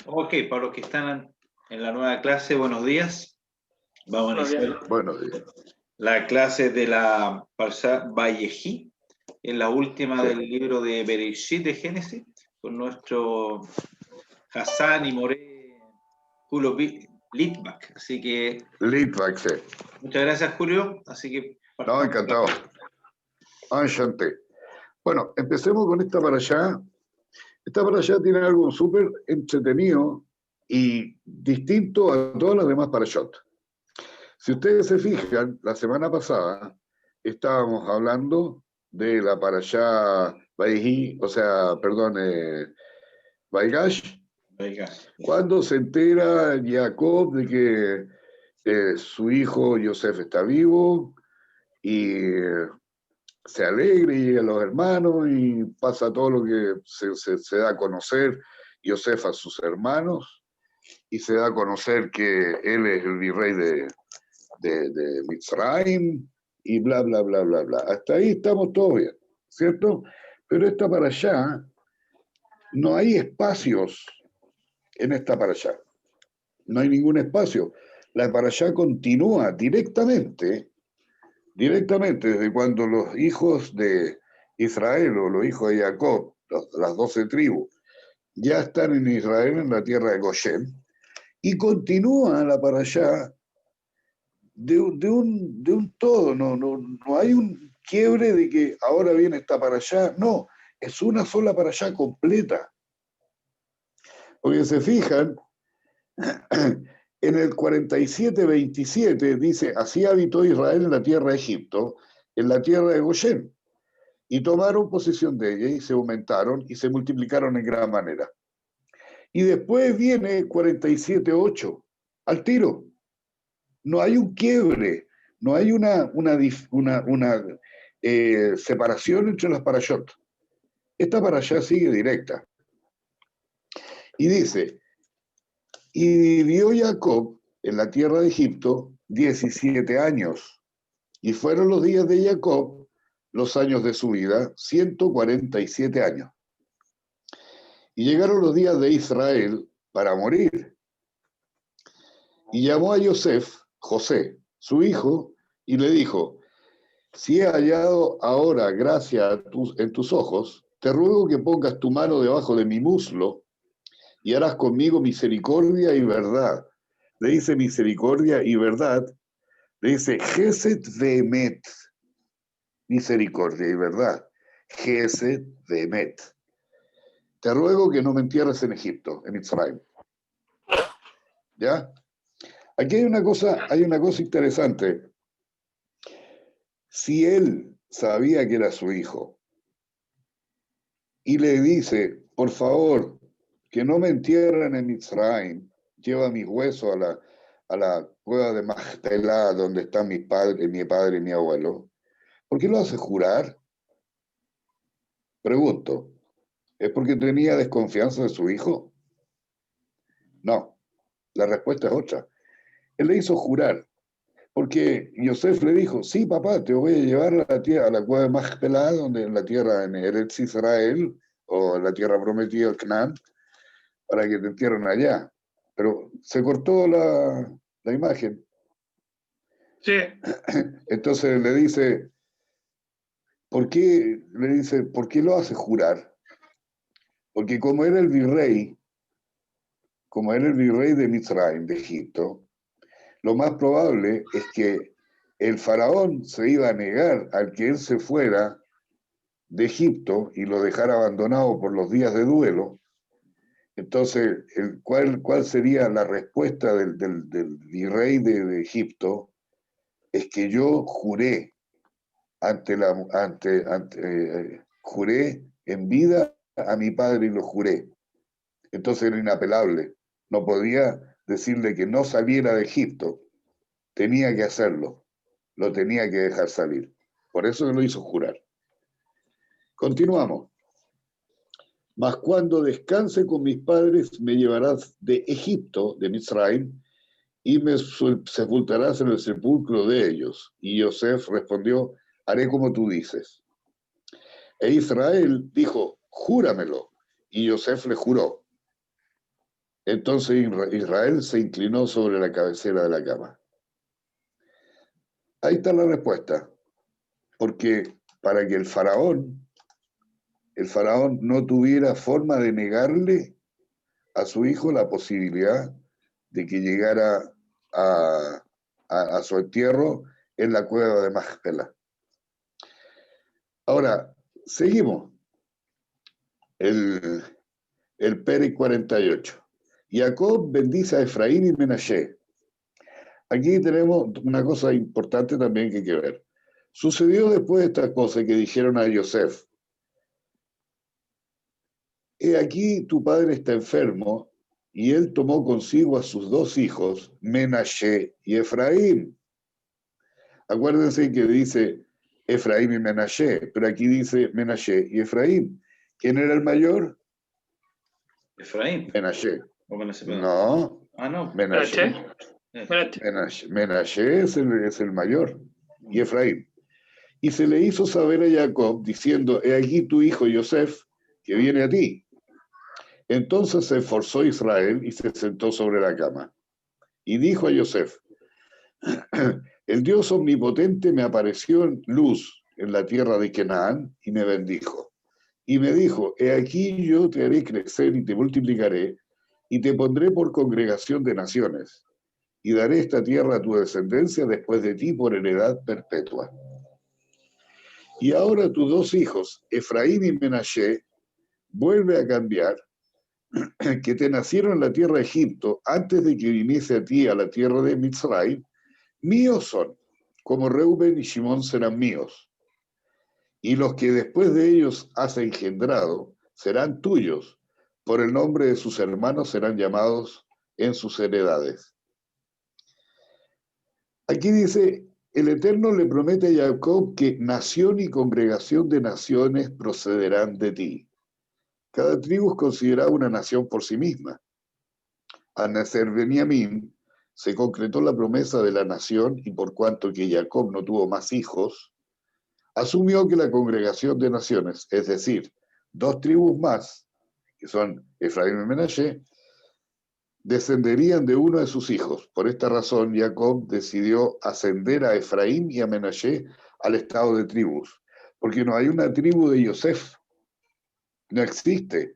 Ok, para los que están en la nueva clase, buenos días. Vamos a iniciar Buenos días. la clase de la Parsha Vayehi, en la última del libro de Bereshit de Génesis, con nuestro Hassan y Moré Julio Litvak. Así que Litvak, sí. muchas gracias, Julio. Así que No, encantado. Enchanté. Bueno, empecemos con esta para allá. Esta para allá tiene algo súper entretenido y distinto a todas las demás parashot. Si ustedes se fijan, la semana pasada estábamos hablando de la parashá Vayhi, o sea, perdón, Vaigash, cuando se entera Jacob de que su hijo Yosef está vivo y se alegra y llega a los hermanos y pasa todo lo que se da a conocer Yosef a sus hermanos y se da a conocer que él es el virrey de Mitzrayim y bla, bla, bla, bla, bla. Hasta ahí estamos todos bien, ¿cierto? Pero esta para allá, no hay espacios en esta para allá. No hay ningún espacio. La para allá continúa directamente desde cuando los hijos de Israel o los hijos de Jacob, las 12 tribus, ya están en Israel, en la tierra de Goshen, y continúa la para allá de un todo. No hay un quiebre de que ahora viene esta para allá. No, es una sola para allá completa. Porque se fijan, en el 47-27 dice, así habitó Israel en la tierra de Egipto, en la tierra de Goshen, y tomaron posesión de ella y se aumentaron y se multiplicaron en gran manera. Y después viene 47-8, al tiro. No hay un quiebre, no hay una separación entre las parashot. Esta parashá sigue directa. Y dice, y vivió Jacob en la tierra de Egipto 17 años, y fueron los días de Jacob, los años de su vida, 147 años. Y llegaron los días de Israel para morir. Y llamó a José, su hijo, y le dijo, si he hallado ahora gracia en tus ojos, te ruego que pongas tu mano debajo de mi muslo y harás conmigo misericordia y verdad. Le dice misericordia y verdad, le dice Gesed ve'emet, misericordia y verdad. Gesed ve'emet. Te ruego que no me entierres en Egipto, en Israel. ¿Ya? Aquí hay una cosa interesante. Si él sabía que era su hijo y le dice, por favor, que no me entierren en Mitzrayim, lleva mis huesos a la cueva de Majpelá, donde están mi padre y mi abuelo, ¿por qué lo hace jurar? Pregunto, ¿es porque tenía desconfianza de su hijo? No, la respuesta es otra. Él le hizo jurar, porque Yosef le dijo, sí, papá, te voy a llevar a la cueva de Majpelá, donde en la tierra, en Eretz Israel, o en la tierra prometida, Canaán, para que te entierren allá. Pero se cortó la imagen. Sí. Entonces le dice, ¿por qué lo hace jurar? Porque como era el virrey de Mitzrayim, de Egipto, lo más probable es que el faraón se iba a negar al que él se fuera de Egipto y lo dejara abandonado por los días de duelo. Entonces, ¿cuál sería la respuesta del virrey de Egipto? Es que yo juré juré en vida a mi padre y lo juré. Entonces era inapelable. No podía decirle que no saliera de Egipto. Tenía que hacerlo. Lo tenía que dejar salir. Por eso lo hizo jurar. Continuamos. Mas cuando descanse con mis padres, me llevarás de Egipto, de Mitzrayim, y me sepultarás en el sepulcro de ellos. Y Yosef respondió, haré como tú dices. E Israel dijo, júramelo. Y Yosef le juró. Entonces Israel se inclinó sobre la cabecera de la cama. Ahí está la respuesta. Porque para que el faraón no tuviera forma de negarle a su hijo la posibilidad de que llegara a su entierro en la cueva de Macpela. Ahora, seguimos. El Pérez 48. Jacob bendice a Efraín y Menashe. Aquí tenemos una cosa importante también que hay que ver. Sucedió después de esta cosa que dijeron a Yosef: he aquí tu padre está enfermo, y él tomó consigo a sus dos hijos, Menashe y Efraín. Acuérdense que dice Efraín y Menashe, pero aquí dice Menashe y Efraín. ¿Quién era el mayor? Efraín. Menashe. No. No, Menashe. Menashe es el mayor, y Efraín. Y se le hizo saber a Jacob, diciendo: he aquí tu hijo Yosef, que viene a ti. Entonces se esforzó Israel y se sentó sobre la cama. Y dijo a Yosef: el Dios omnipotente me apareció en luz en la tierra de Canaán y me bendijo. Y me dijo: he aquí yo te haré crecer y te multiplicaré, y te pondré por congregación de naciones, y daré esta tierra a tu descendencia después de ti por heredad perpetua. Y ahora tus dos hijos, Efraín y Menashe, vuelve a cambiar, que te nacieron en la tierra de Egipto, antes de que viniese a ti a la tierra de Mitzray, míos son, como Reuben y Shimón serán míos. Y los que después de ellos has engendrado serán tuyos, por el nombre de sus hermanos serán llamados en sus heredades. Aquí dice: el Eterno le promete a Jacob que nación y congregación de naciones procederán de ti. Cada tribu es considerada una nación por sí misma. Al nacer Benjamín, se concretó la promesa de la nación, y por cuanto que Jacob no tuvo más hijos, asumió que la congregación de naciones, es decir, dos tribus más, que son Efraín y Menashe, descenderían de uno de sus hijos. Por esta razón, Jacob decidió ascender a Efraín y a Menashe al estado de tribus, porque no hay una tribu de Yosef, no existe.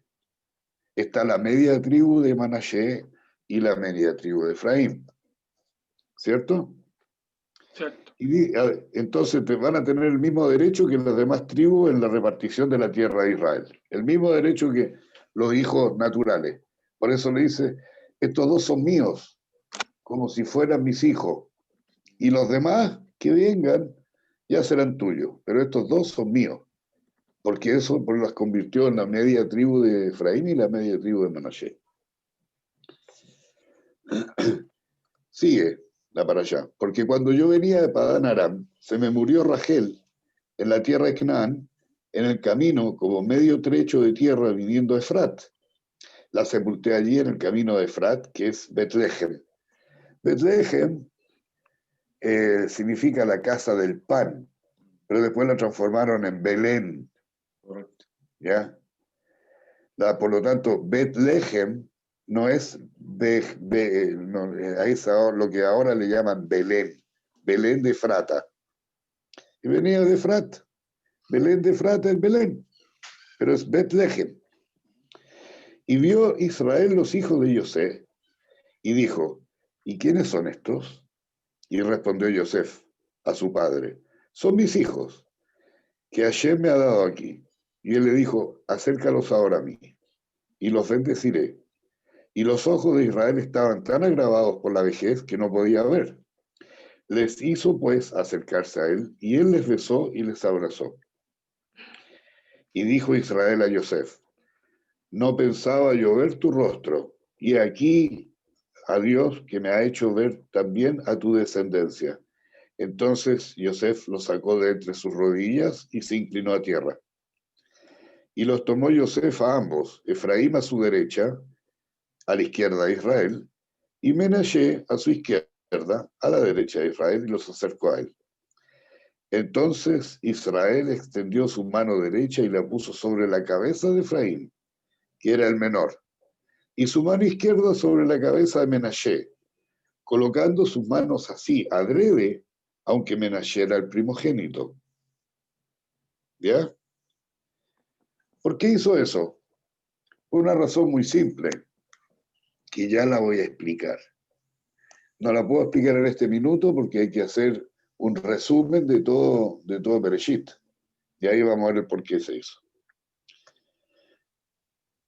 Está la media tribu de Menashe y la media tribu de Efraín, ¿cierto? Cierto. Y entonces van a tener el mismo derecho que las demás tribus en la repartición de la tierra de Israel, el mismo derecho que los hijos naturales. Por eso le dice: estos dos son míos, como si fueran mis hijos, y los demás que vengan ya serán tuyos, pero estos dos son míos, porque eso las convirtió en la media tribu de Efraín y la media tribu de Menashe. Sigue la para allá, porque cuando yo venía de Padán Aram, se me murió Rachel en la tierra de Canaán, en el camino, como medio trecho de tierra viniendo a Efrat. La sepulté allí en el camino de Efrat, que es Betlehem. Betlehem significa la casa del pan, pero después la transformaron en Belén. Correcto. ¿Ya? Por lo tanto, Betlehem no es lo que ahora le llaman Belén, Belén de Frata. Y venía de Efrat. Belén de Frata es Belén, pero es Betlehem. Y vio Israel los hijos de Yosef y dijo: ¿y quiénes son estos? Y respondió Yosef a su padre: son mis hijos, que Hashem me ha dado aquí. Y él le dijo: acércalos ahora a mí, y los bendeciré. Y los ojos de Israel estaban tan agravados por la vejez que no podía ver. Les hizo pues acercarse a él, y él les besó y les abrazó. Y dijo Israel a Yosef: no pensaba yo ver tu rostro, y aquí a Dios que me ha hecho ver también a tu descendencia. Entonces Yosef los sacó de entre sus rodillas y se inclinó a tierra. Y los tomó Yosef a ambos, Efraín a su derecha, a la izquierda de Israel, y Menashe a su izquierda, a la derecha de Israel, y los acercó a él. Entonces Israel extendió su mano derecha y la puso sobre la cabeza de Efraín, que era el menor, y su mano izquierda sobre la cabeza de Menashe, colocando sus manos así, adrede, aunque Menashe era el primogénito. ¿Ya? ¿Por qué hizo eso? Por una razón muy simple, que ya la voy a explicar. No la puedo explicar en este minuto porque hay que hacer un resumen de todo Bereshit. Y ahí vamos a ver por qué se hizo.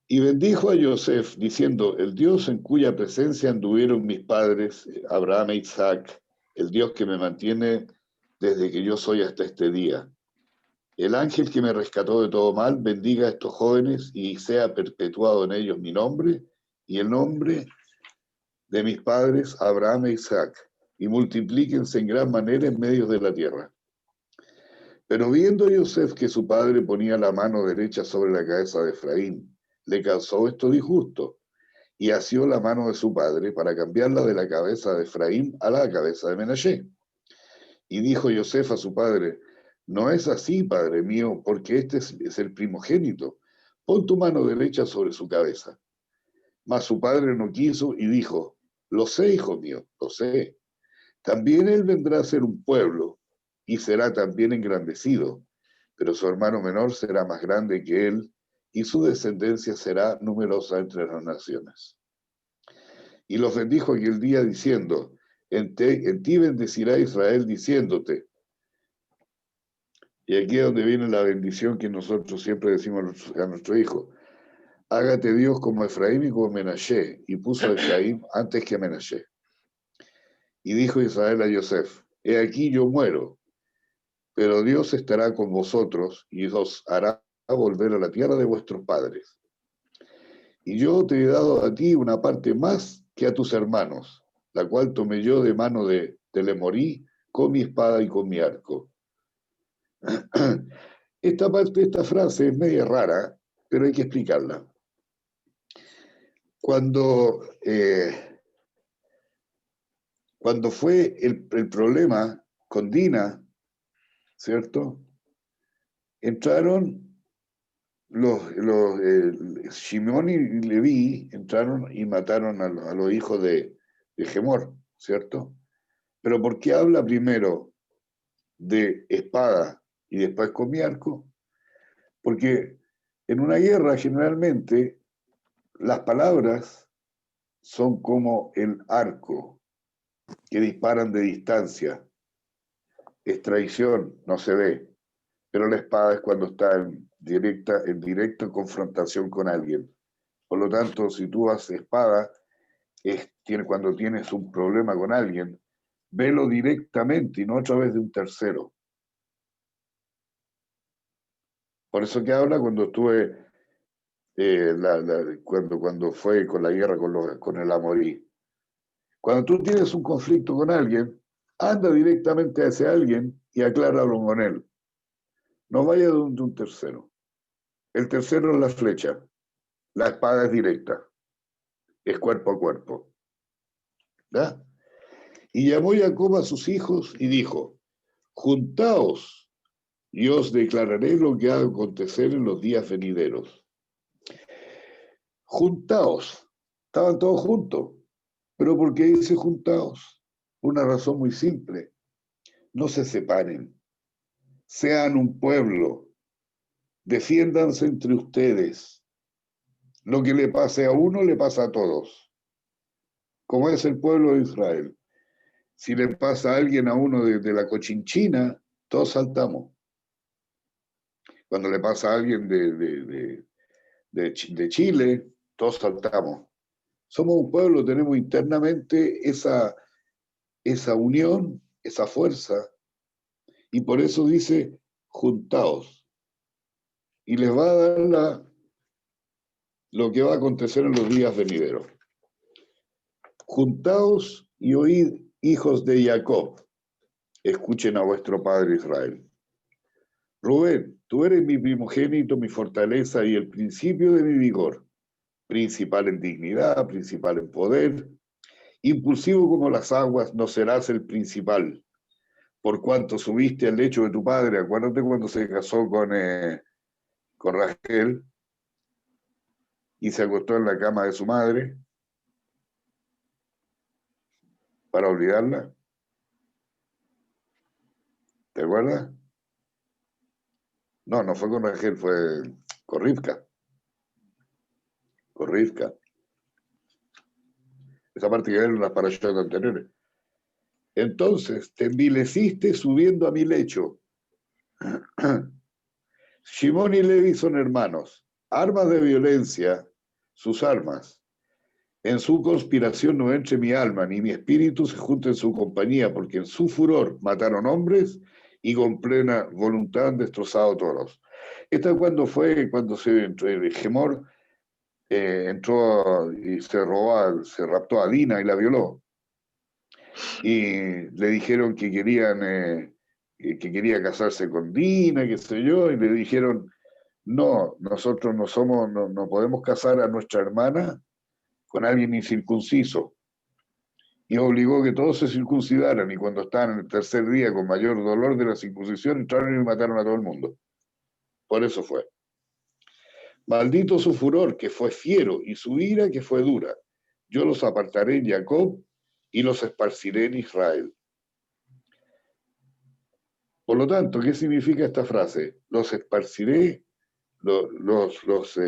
Y bendijo a Yosef, diciendo, el Dios en cuya presencia anduvieron mis padres, Abraham e Isaac, el Dios que me mantiene desde que yo soy hasta este día. El ángel que me rescató de todo mal, bendiga a estos jóvenes y sea perpetuado en ellos mi nombre y el nombre de mis padres, Abraham e Isaac, y multiplíquense en gran manera en medio de la tierra. Pero viendo Yosef que su padre ponía la mano derecha sobre la cabeza de Efraín, le causó esto disgusto, y asió la mano de su padre para cambiarla de la cabeza de Efraín a la cabeza de Menashe. Y dijo Yosef a su padre, no es así, padre mío, porque este es el primogénito. Pon tu mano derecha sobre su cabeza. Mas su padre no quiso y dijo, lo sé, hijo mío, lo sé. También él vendrá a ser un pueblo y será también engrandecido, pero su hermano menor será más grande que él y su descendencia será numerosa entre las naciones. Y los bendijo aquel día diciendo, en ti bendecirá Israel diciéndote. Y aquí es donde viene la bendición que nosotros siempre decimos a nuestro hijo. Hágate Dios como Efraín y como Menashe. Y puso a Efraín antes que a Menashe. Y dijo Israel a Yosef, he aquí yo muero, pero Dios estará con vosotros y os hará volver a la tierra de vuestros padres. Y yo te he dado a ti una parte más que a tus hermanos, la cual tomé yo de mano de Lemorí con mi espada y con mi arco. Esta frase es media rara, pero hay que explicarla. Cuando fue el problema con Dina, ¿cierto? Entraron Shimón y Leví, entraron y mataron a los hijos de Gemor, ¿cierto? Pero ¿por qué habla primero de espada y después con mi arco? Porque en una guerra generalmente las palabras son como el arco que disparan de distancia. Es traición, no se ve, pero la espada es cuando está en directa confrontación con alguien. Por lo tanto, si tú haces espada, cuando tienes un problema con alguien, velo directamente y no a través de un tercero. Por eso que habla cuando estuve, cuando fue con la guerra con el Amorí. Cuando tú tienes un conflicto con alguien, anda directamente a ese alguien y acláralo con él. No vaya de un tercero. El tercero es la flecha. La espada es directa. Es cuerpo a cuerpo. ¿Ya? Y llamó Jacob a sus hijos y dijo, juntaos y os declararé lo que ha de acontecer en los días venideros. Juntaos. Estaban todos juntos. ¿Pero por qué dice juntaos? Una razón muy simple. No se separen. Sean un pueblo. Defiéndanse entre ustedes. Lo que le pase a uno le pasa a todos. Como es el pueblo de Israel. Si le pasa a alguien a uno de la Cochinchina, todos saltamos. Cuando le pasa a alguien de Chile, todos saltamos. Somos un pueblo, tenemos internamente esa unión, esa fuerza, y por eso dice, juntaos. Y les va a dar lo que va a acontecer en los días venideros. Juntaos y oíd, hijos de Jacob, escuchen a vuestro padre Israel. Rubén, tú eres mi primogénito, mi fortaleza y el principio de mi vigor, principal en dignidad, principal en poder, impulsivo como las aguas, no serás el principal, por cuanto subiste al lecho de tu padre. Acuérdate cuando se casó con Rachel, y se acostó en la cama de su madre para olvidarla. ¿Te acuerdas? No, no fue con Rachel, fue con Rivka. Con Rivka. Esa parte que ven en las parashat anteriores. Entonces, te envileciste subiendo a mi lecho. Shimón y Levi son hermanos. Armas de violencia, sus armas. En su conspiración no entre mi alma, ni mi espíritu se junte en su compañía, porque en su furor mataron hombres y con plena voluntad han destrozado toros. Esta es cuando Gemor entró y se raptó a Dina y la violó. Y le dijeron que quería casarse con Dina, qué sé yo, y le dijeron, no, nosotros no podemos casar a nuestra hermana con alguien incircunciso. Y obligó que todos se circuncidaran, y cuando estaban en el tercer día con mayor dolor de la circuncisión, entraron y mataron a todo el mundo. Por eso fue. Maldito su furor, que fue fiero, y su ira, que fue dura. Yo los apartaré en Jacob y los esparciré en Israel. Por lo tanto, ¿qué significa esta frase? Los esparciré, los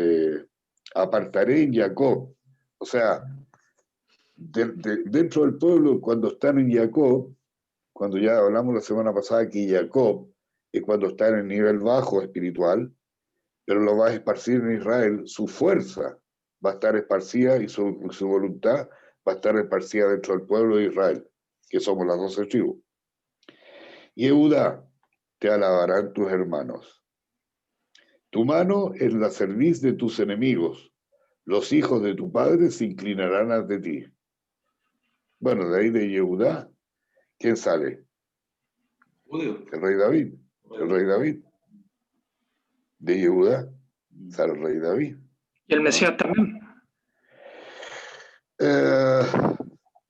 apartaré en Jacob. O sea, dentro del pueblo, cuando están en Jacob, cuando ya hablamos la semana pasada que Jacob es cuando está en el nivel bajo espiritual, pero lo va a esparcir en Israel, su fuerza va a estar esparcida y su voluntad va a estar esparcida dentro del pueblo de Israel, que somos las 12 tribus. Yehuda, te alabarán tus hermanos. Tu mano es la cerviz de tus enemigos. Los hijos de tu padre se inclinarán ante ti. Bueno, de ahí de Yehudá, ¿quién sale? El rey David. El rey David. De Yehudá sale el rey David. Y el Mesías también.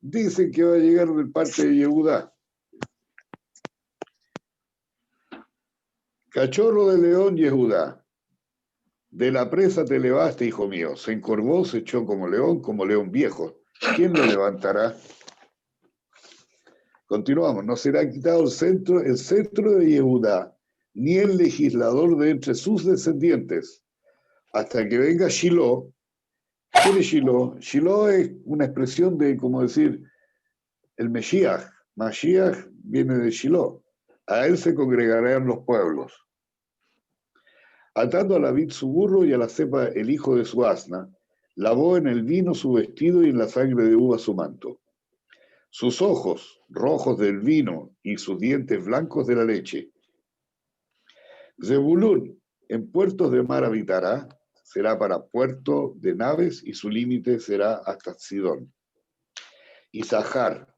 Dicen que va a llegar de parte de Yehudá. Cachorro de león, Yehudá. De la presa te elevaste, hijo mío. Se encorvó, se echó como león viejo. ¿Quién lo levantará? Continuamos. No será quitado el cetro de Yehudá, ni el legislador de entre sus descendientes, hasta que venga Shiloh. ¿Quién es Shiloh? Shiloh es una expresión de, como decir, el Mesías. Mashiach viene de Shiloh. A él se congregarán los pueblos. Atando a la vid su burro y a la cepa el hijo de su asna, lavó en el vino su vestido y en la sangre de uva su manto. Sus ojos rojos del vino y sus dientes blancos de la leche. Zebulún, en puertos de mar habitará, será para puerto de naves y su límite será hasta Sidón. Isahar,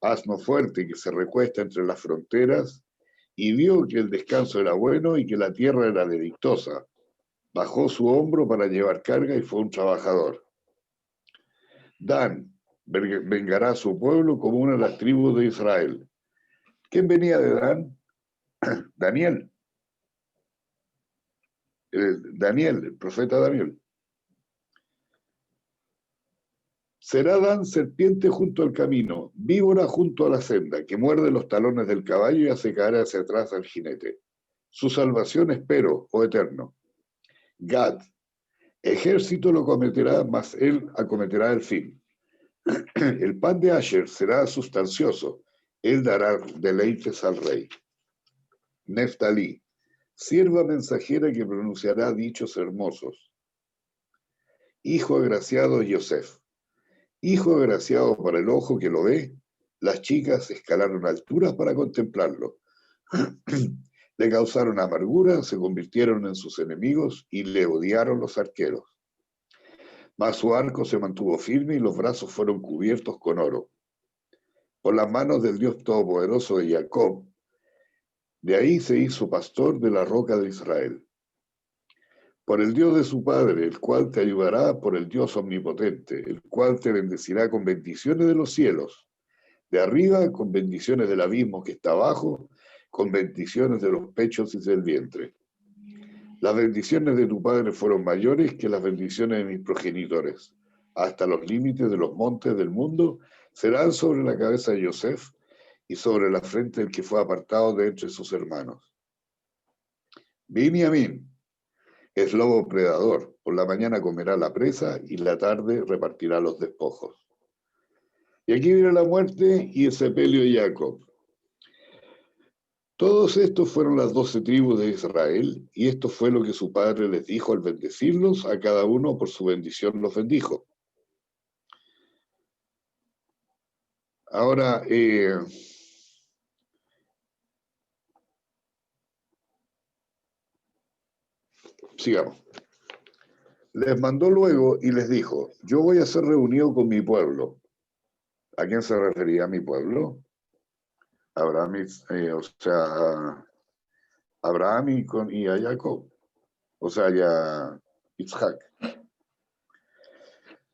asno fuerte que se recuesta entre las fronteras, y vio que el descanso era bueno y que la tierra era deleitosa. Bajó su hombro para llevar carga y fue un trabajador. Dan vengará a su pueblo como una de las tribus de Israel. ¿Quién venía de Dan? Daniel. Daniel, el profeta Daniel. Será Dan serpiente junto al camino, víbora junto a la senda, que muerde los talones del caballo y hace caer hacia atrás al jinete. Su salvación espero, oh Eterno. Gad, ejército lo cometerá, mas él acometerá el fin. El pan de Asher será sustancioso, él dará deleites al rey. Neftalí, sierva mensajera que pronunciará dichos hermosos. Hijo agraciado Yosef. Hijo agraciado para el ojo que lo ve, las chicas escalaron alturas para contemplarlo. Le causaron amargura, se convirtieron en sus enemigos y le odiaron los arqueros. Mas su arco se mantuvo firme y los brazos fueron cubiertos con oro. Por las manos del Dios Todopoderoso de Jacob, de ahí se hizo pastor de la roca de Israel. Por el Dios de su Padre, el cual te ayudará, por el Dios omnipotente, el cual te bendecirá con bendiciones de los cielos, de arriba con bendiciones del abismo que está abajo, con bendiciones de los pechos y del vientre. Las bendiciones de tu padre fueron mayores que las bendiciones de mis progenitores. Hasta los límites de los montes del mundo serán sobre la cabeza de Yosef y sobre la frente del que fue apartado de entre sus hermanos. Binyamin es lobo predador. Por la mañana comerá la presa y la tarde repartirá los despojos. Y aquí viene la muerte y el sepelio de Jacob. Todos estos fueron las 12 tribus de Israel, y esto fue lo que su padre les dijo al bendecirlos, a cada uno por su bendición los bendijo. Ahora, sigamos. Les mandó luego y les dijo, yo voy a ser reunido con mi pueblo. ¿A quién se refería mi pueblo? Abraham, Abraham y a Jacob, o sea, y a Isaac.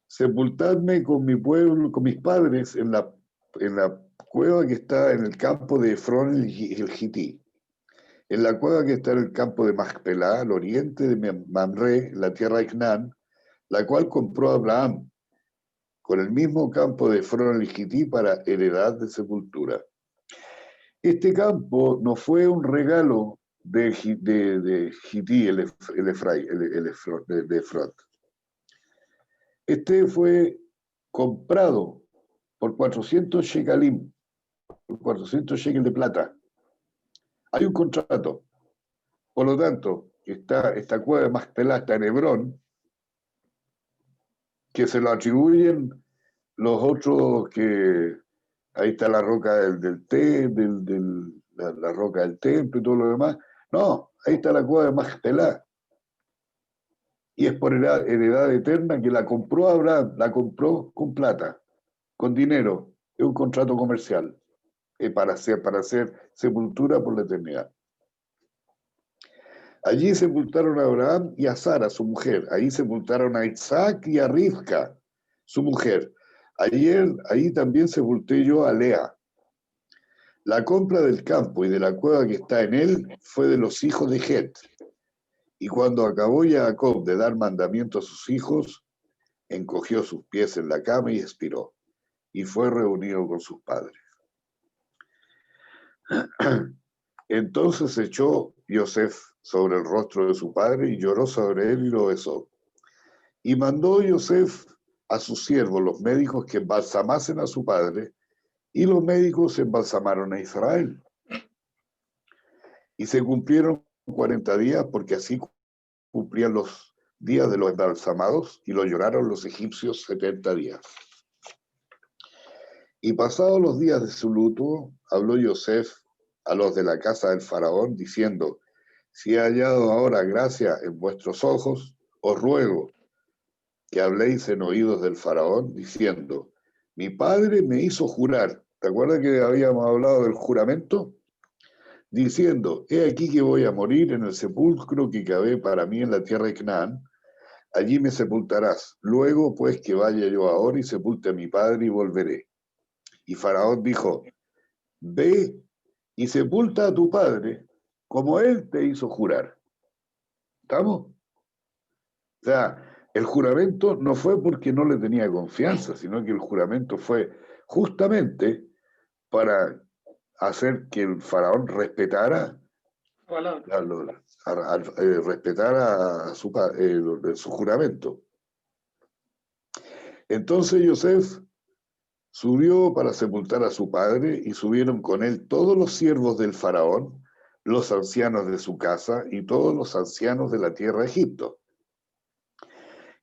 Sepultadme con mi pueblo, con mis padres en la cueva que está en el campo de Efrón el Gití, en la cueva que está en el campo de Macpelá, al oriente de Mamre, la tierra de Canaán, la cual compró Abraham, con el mismo campo de Efrón el Gití para heredad de sepultura. Este campo no fue un regalo de Gití, de Efrón. Este fue comprado por 400 shekalim, por 400 shekels de plata. Hay un contrato. Por lo tanto, esta cueva de Macpelá está en Hebrón, que se lo atribuyen los otros que... Ahí está la roca la roca del templo y todo lo demás. No, ahí está la cueva de Macpelá. Y es por heredad eterna que la compró Abraham, la compró con plata, con dinero. Es un contrato comercial para hacer sepultura por la eternidad. Allí sepultaron a Abraham y a Sara, su mujer. Ahí sepultaron a Isaac y a Rivka, su mujer. Ahí también sepulté yo a Lea. La compra del campo y de la cueva que está en él fue de los hijos de Het. Y cuando acabó Jacob de dar mandamiento a sus hijos, encogió sus pies en la cama y expiró. Y fue reunido con sus padres. Entonces echó Yosef sobre el rostro de su padre y lloró sobre él y lo besó. Y mandó Yosef a sus siervos, los médicos, que embalsamasen a su padre, y los médicos embalsamaron a Israel. Y se cumplieron 40 días, porque así cumplían los días de los embalsamados, y lo lloraron los egipcios 70 días. Y pasados los días de su luto, habló Yosef a los de la casa del faraón, diciendo, si he hallado ahora gracia en vuestros ojos, os ruego que habléis en oídos del faraón, diciendo, mi padre me hizo jurar. ¿Te acuerdas que habíamos hablado del juramento? Diciendo, he aquí que voy a morir en el sepulcro que cavé para mí en la tierra de Canaán, allí me sepultarás. Luego, pues, que vaya yo ahora y sepulte a mi padre y volveré. Y Faraón dijo, ve y sepulta a tu padre como él te hizo jurar. ¿Estamos? O sea, el juramento no fue porque no le tenía confianza, sino que el juramento fue justamente para hacer que el faraón respetara su juramento. Entonces Yosef subió para sepultar a su padre y subieron con él todos los siervos del faraón, los ancianos de su casa y todos los ancianos de la tierra de Egipto.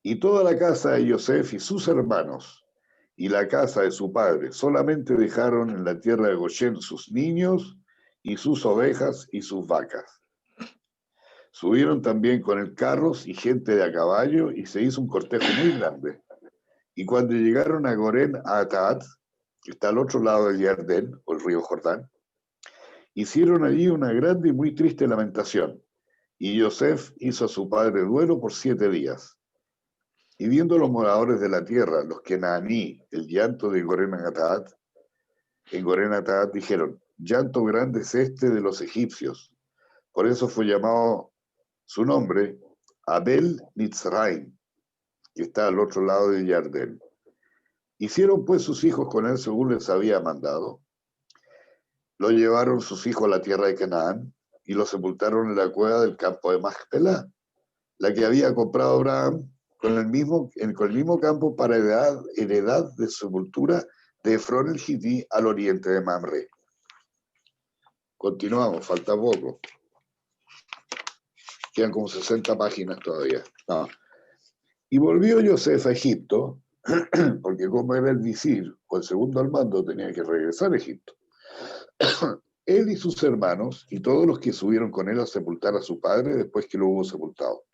Y toda la casa de Yosef y sus hermanos y la casa de su padre solamente dejaron en la tierra de Goshen sus niños y sus ovejas y sus vacas. Subieron también con él carros y gente de a caballo y se hizo un cortejo muy grande. Y cuando llegaron a Goren Atad, que está al otro lado del Jardén, o el río Jordán, hicieron allí una grande y muy triste lamentación. Y Yosef hizo a su padre duelo por 7 días. Y viendo los moradores de la tierra, los Kenaní, el llanto de Goren Atad, en Goren Atad dijeron, llanto grande es este de los egipcios. Por eso fue llamado su nombre Abel Mitzraim, que está al otro lado del Yardén. Hicieron pues sus hijos con él según les había mandado. Lo llevaron sus hijos a la tierra de Canaán y lo sepultaron en la cueva del campo de Macpelá, la que había comprado Abraham con el mismo campo para heredad de sepultura de Efrón el Gití al oriente de Mamre. Continuamos, falta poco. Quedan como 60 páginas todavía. No. Y volvió Yosef a Egipto, porque como era el visir o el segundo al mando, tenía que regresar a Egipto. Él y sus hermanos y todos los que subieron con él a sepultar a su padre después que lo hubo sepultado.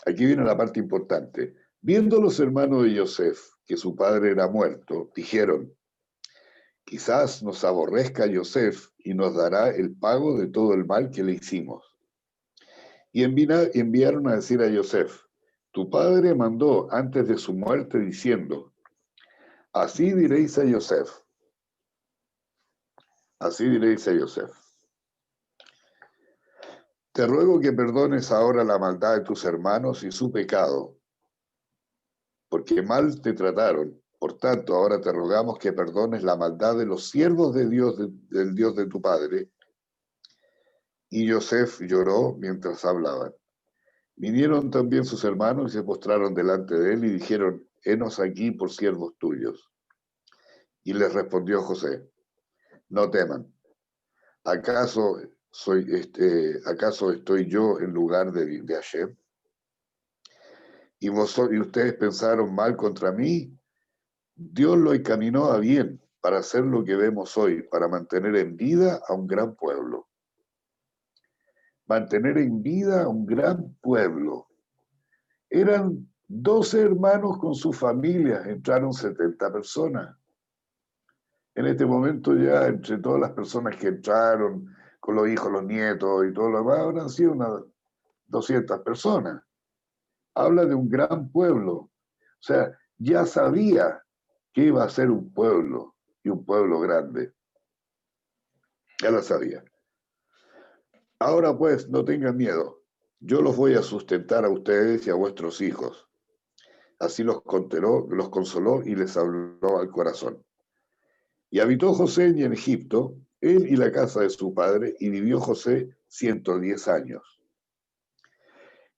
Aquí viene la parte importante. Viendo los hermanos de Yosef que su padre era muerto, dijeron: quizás nos aborrezca Yosef y nos dará el pago de todo el mal que le hicimos. Y enviaron a decir a Yosef: tu padre mandó antes de su muerte diciendo: así diréis a Yosef. Así diréis a Yosef: te ruego que perdones ahora la maldad de tus hermanos y su pecado, porque mal te trataron. Por tanto, ahora te rogamos que perdones la maldad de los siervos de Dios, del Dios de tu padre. Y Yosef lloró mientras hablaban. Vinieron también sus hermanos y se postraron delante de él y dijeron: henos aquí por siervos tuyos. Y les respondió José: no teman. ¿Acaso estoy yo en lugar de Hashem? ¿Y ustedes pensaron mal contra mí? Dios lo encaminó a bien para hacer lo que vemos hoy, para mantener en vida a un gran pueblo. Mantener en vida a un gran pueblo. Eran 12 hermanos con sus familias, entraron 70 personas. En este momento ya, entre todas las personas que entraron, con los hijos, los nietos y todo lo demás, habrán sido unas 200 personas. Habla de un gran pueblo. O sea, ya sabía que iba a ser un pueblo, y un pueblo grande. Ya lo sabía. Ahora pues, no tengan miedo. Yo los voy a sustentar a ustedes y a vuestros hijos. Así los consoló y les habló al corazón. Y habitó José en Egipto, él y la casa de su padre, y vivió José 110 años.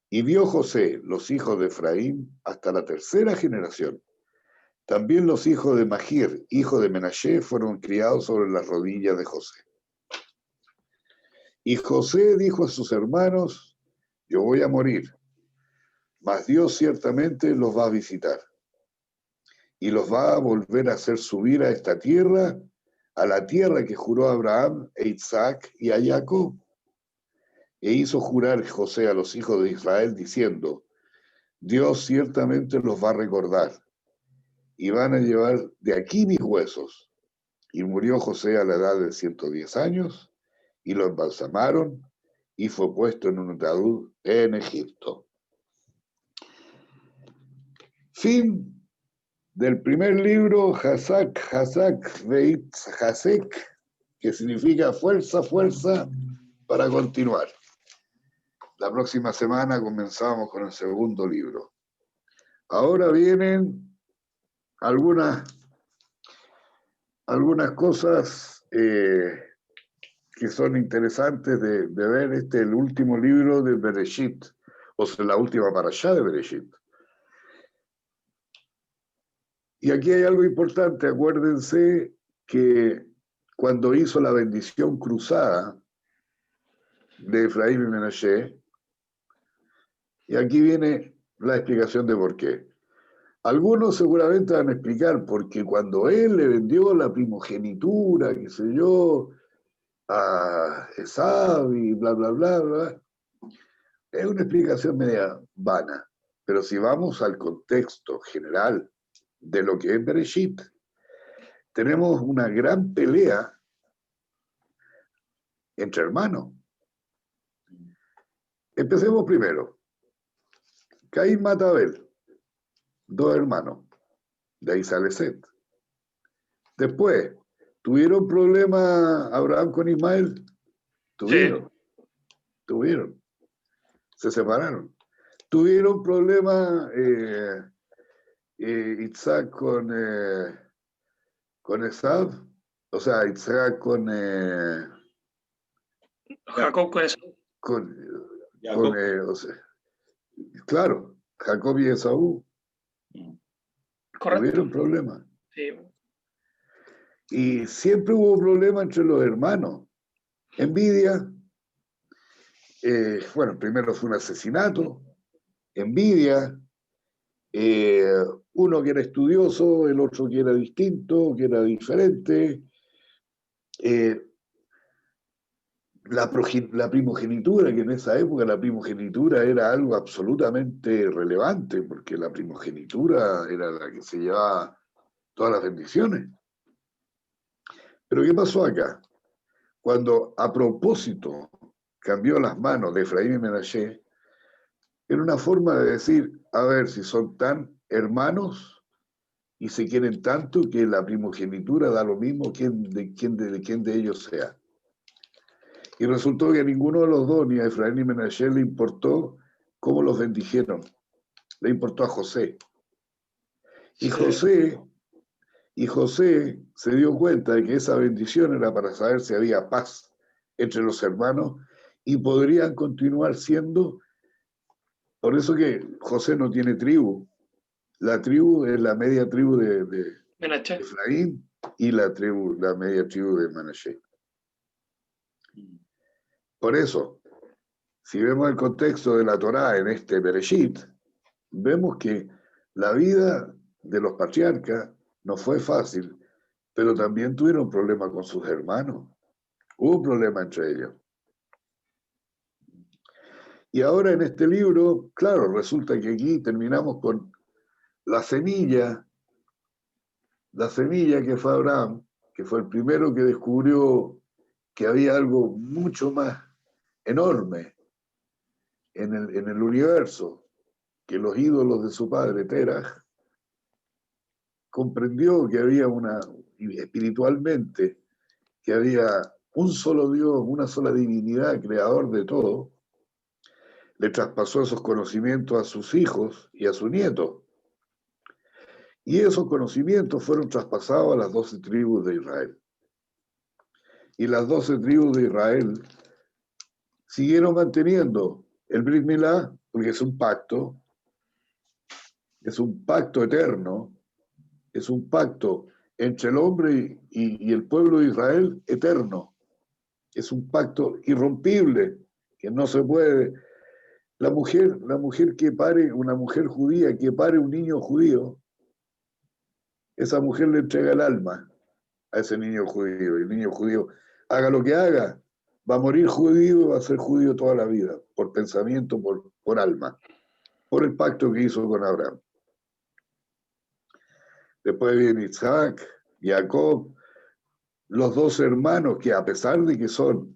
Y vio José los hijos de Efraín hasta la tercera generación. También los hijos de Magir, hijo de Menashe, fueron criados sobre las rodillas de José. Y José dijo a sus hermanos: yo voy a morir, mas Dios ciertamente los va a visitar y los va a volver a hacer subir a esta tierra, a la tierra que juró a Abraham, a Isaac y a Jacob. E hizo jurar José a los hijos de Israel diciendo: Dios ciertamente los va a recordar y van a llevar de aquí mis huesos. Y murió José a la edad de 110 años y lo embalsamaron y fue puesto en un ataúd en Egipto. Fin del primer libro, Hasek, que significa fuerza, fuerza para continuar. La próxima semana comenzamos con el segundo libro. Ahora vienen algunas cosas que son interesantes de ver. Este es el último libro de Bereshit, o sea, la última parashá de Bereshit. Y aquí hay algo importante. Acuérdense que cuando hizo la bendición cruzada de Efraín y Menashe, y aquí viene la explicación de por qué. Algunos seguramente van a explicar porque cuando él le vendió la primogenitura, qué sé yo, a Esaú y bla, bla, bla, bla, es una explicación media vana. Pero si vamos al contexto general de lo que es Bereshit, tenemos una gran pelea entre hermanos. Empecemos primero. Caín mata a Abel, 2 hermanos, de ahí sale Set. Después, ¿tuvieron problemas Abraham con Ismael? Tuvieron. Sí. se separaron. Tuvieron problemas Isaac con Esav, o sea, Isaac con Jacob con eso. O sea, claro, Jacob y Esaú Correcto. tuvieron problemas. Sí. Y siempre hubo problemas entre los hermanos. Envidia, bueno, primero fue un asesinato, envidia, uno que era estudioso, el otro que era distinto, que era diferente. La primogenitura, que en esa época la primogenitura era algo absolutamente relevante, porque la primogenitura era la que se llevaba todas las bendiciones. Pero ¿qué pasó acá? Cuando a propósito cambió las manos de Efraín y Menashe, era una forma de decir, a ver, si son tan hermanos y se quieren tanto que la primogenitura da lo mismo quién de ellos sea. Y resultó que a ninguno de los dos, ni a Efraín ni a Menashe, le importó cómo los bendijeron. Le importó a José. Y José se dio cuenta de que esa bendición era para saber si había paz entre los hermanos y podrían continuar siendo. Por eso que José no tiene tribu. La tribu es la media tribu de Efraín y la media tribu de Menashe. Por eso, si vemos el contexto de la Torá en este Bereshit, vemos que la vida de los patriarcas no fue fácil, pero también tuvieron problemas con sus hermanos. Hubo problemas entre ellos. Y ahora en este libro, claro, resulta que aquí terminamos con la semilla que fue Abraham, que fue el primero que descubrió que había algo mucho más enorme en el universo que los ídolos de su padre, Terah. Comprendió que había espiritualmente, que había un solo Dios, una sola divinidad, creador de todo. Le traspasó esos conocimientos a sus hijos y a su nieto. Y esos conocimientos fueron traspasados a las 12 tribus de Israel. Y las 12 tribus de Israel siguieron manteniendo el Brit Milá, porque es un pacto eterno, es un pacto entre el hombre y el pueblo de Israel eterno. Es un pacto irrompible, que no se puede. La mujer que pare, una mujer judía que pare un niño judío, esa mujer le entrega el alma a ese niño judío. Y el niño judío, haga lo que haga, va a morir judío, va a ser judío toda la vida, por pensamiento, por alma, por el pacto que hizo con Abraham. Después viene Isaac, Jacob, los dos hermanos que a pesar de que son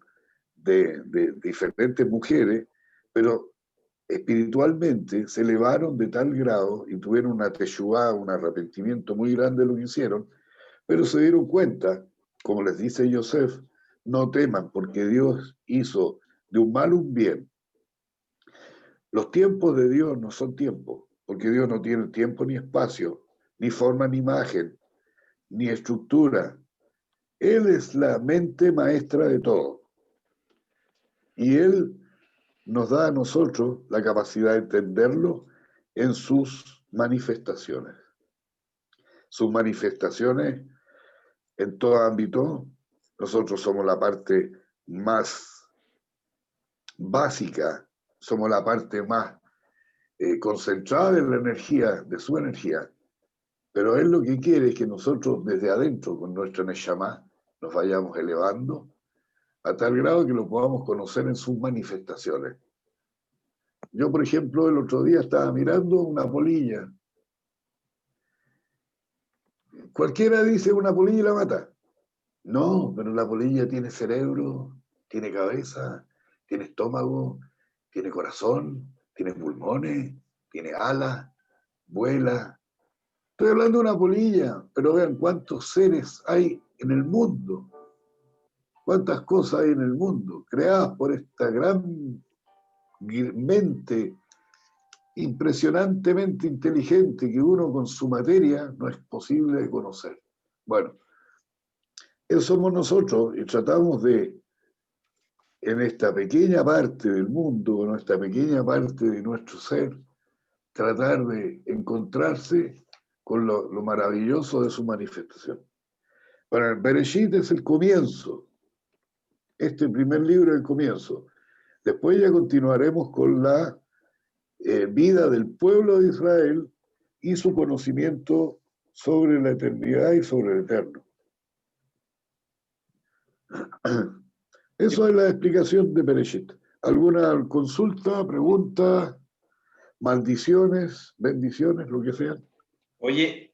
de diferentes mujeres, pero espiritualmente se elevaron de tal grado y tuvieron una teshuvá, un arrepentimiento muy grande de lo que hicieron, pero se dieron cuenta, como les dice Yosef, no teman porque Dios hizo de un mal un bien. Los tiempos de Dios no son tiempos, porque Dios no tiene tiempo ni espacio, ni forma ni imagen, ni estructura. Él es la mente maestra de todo. Y Él nos da a nosotros la capacidad de entenderlo en sus manifestaciones. Sus manifestaciones en todo ámbito, nosotros somos la parte más básica, somos la parte más concentrada de la energía, de su energía, pero Él lo que quiere es que nosotros desde adentro, con nuestra Neshama, nos vayamos elevando a tal grado que lo podamos conocer en sus manifestaciones. Yo, por ejemplo, el otro día estaba mirando una polilla. Cualquiera dice una polilla y la mata. No, pero la polilla tiene cerebro, tiene cabeza, tiene estómago, tiene corazón, tiene pulmones, tiene alas, vuela. Estoy hablando de una polilla, pero vean cuántos seres hay en el mundo. Cuántas cosas hay en el mundo, creadas por esta gran mente impresionantemente inteligente que uno con su materia no es posible de conocer. Bueno, eso somos nosotros y tratamos de, en esta pequeña parte del mundo, en esta pequeña parte de nuestro ser, tratar de encontrarse con lo maravilloso de su manifestación. Bueno, el Bereshit es el comienzo. Este primer libro es el comienzo. Después ya continuaremos con la vida del pueblo de Israel y su conocimiento sobre la eternidad y sobre el eterno. Eso es la explicación de Bereshit. ¿Alguna consulta, pregunta, maldiciones, bendiciones, lo que sea? Oye,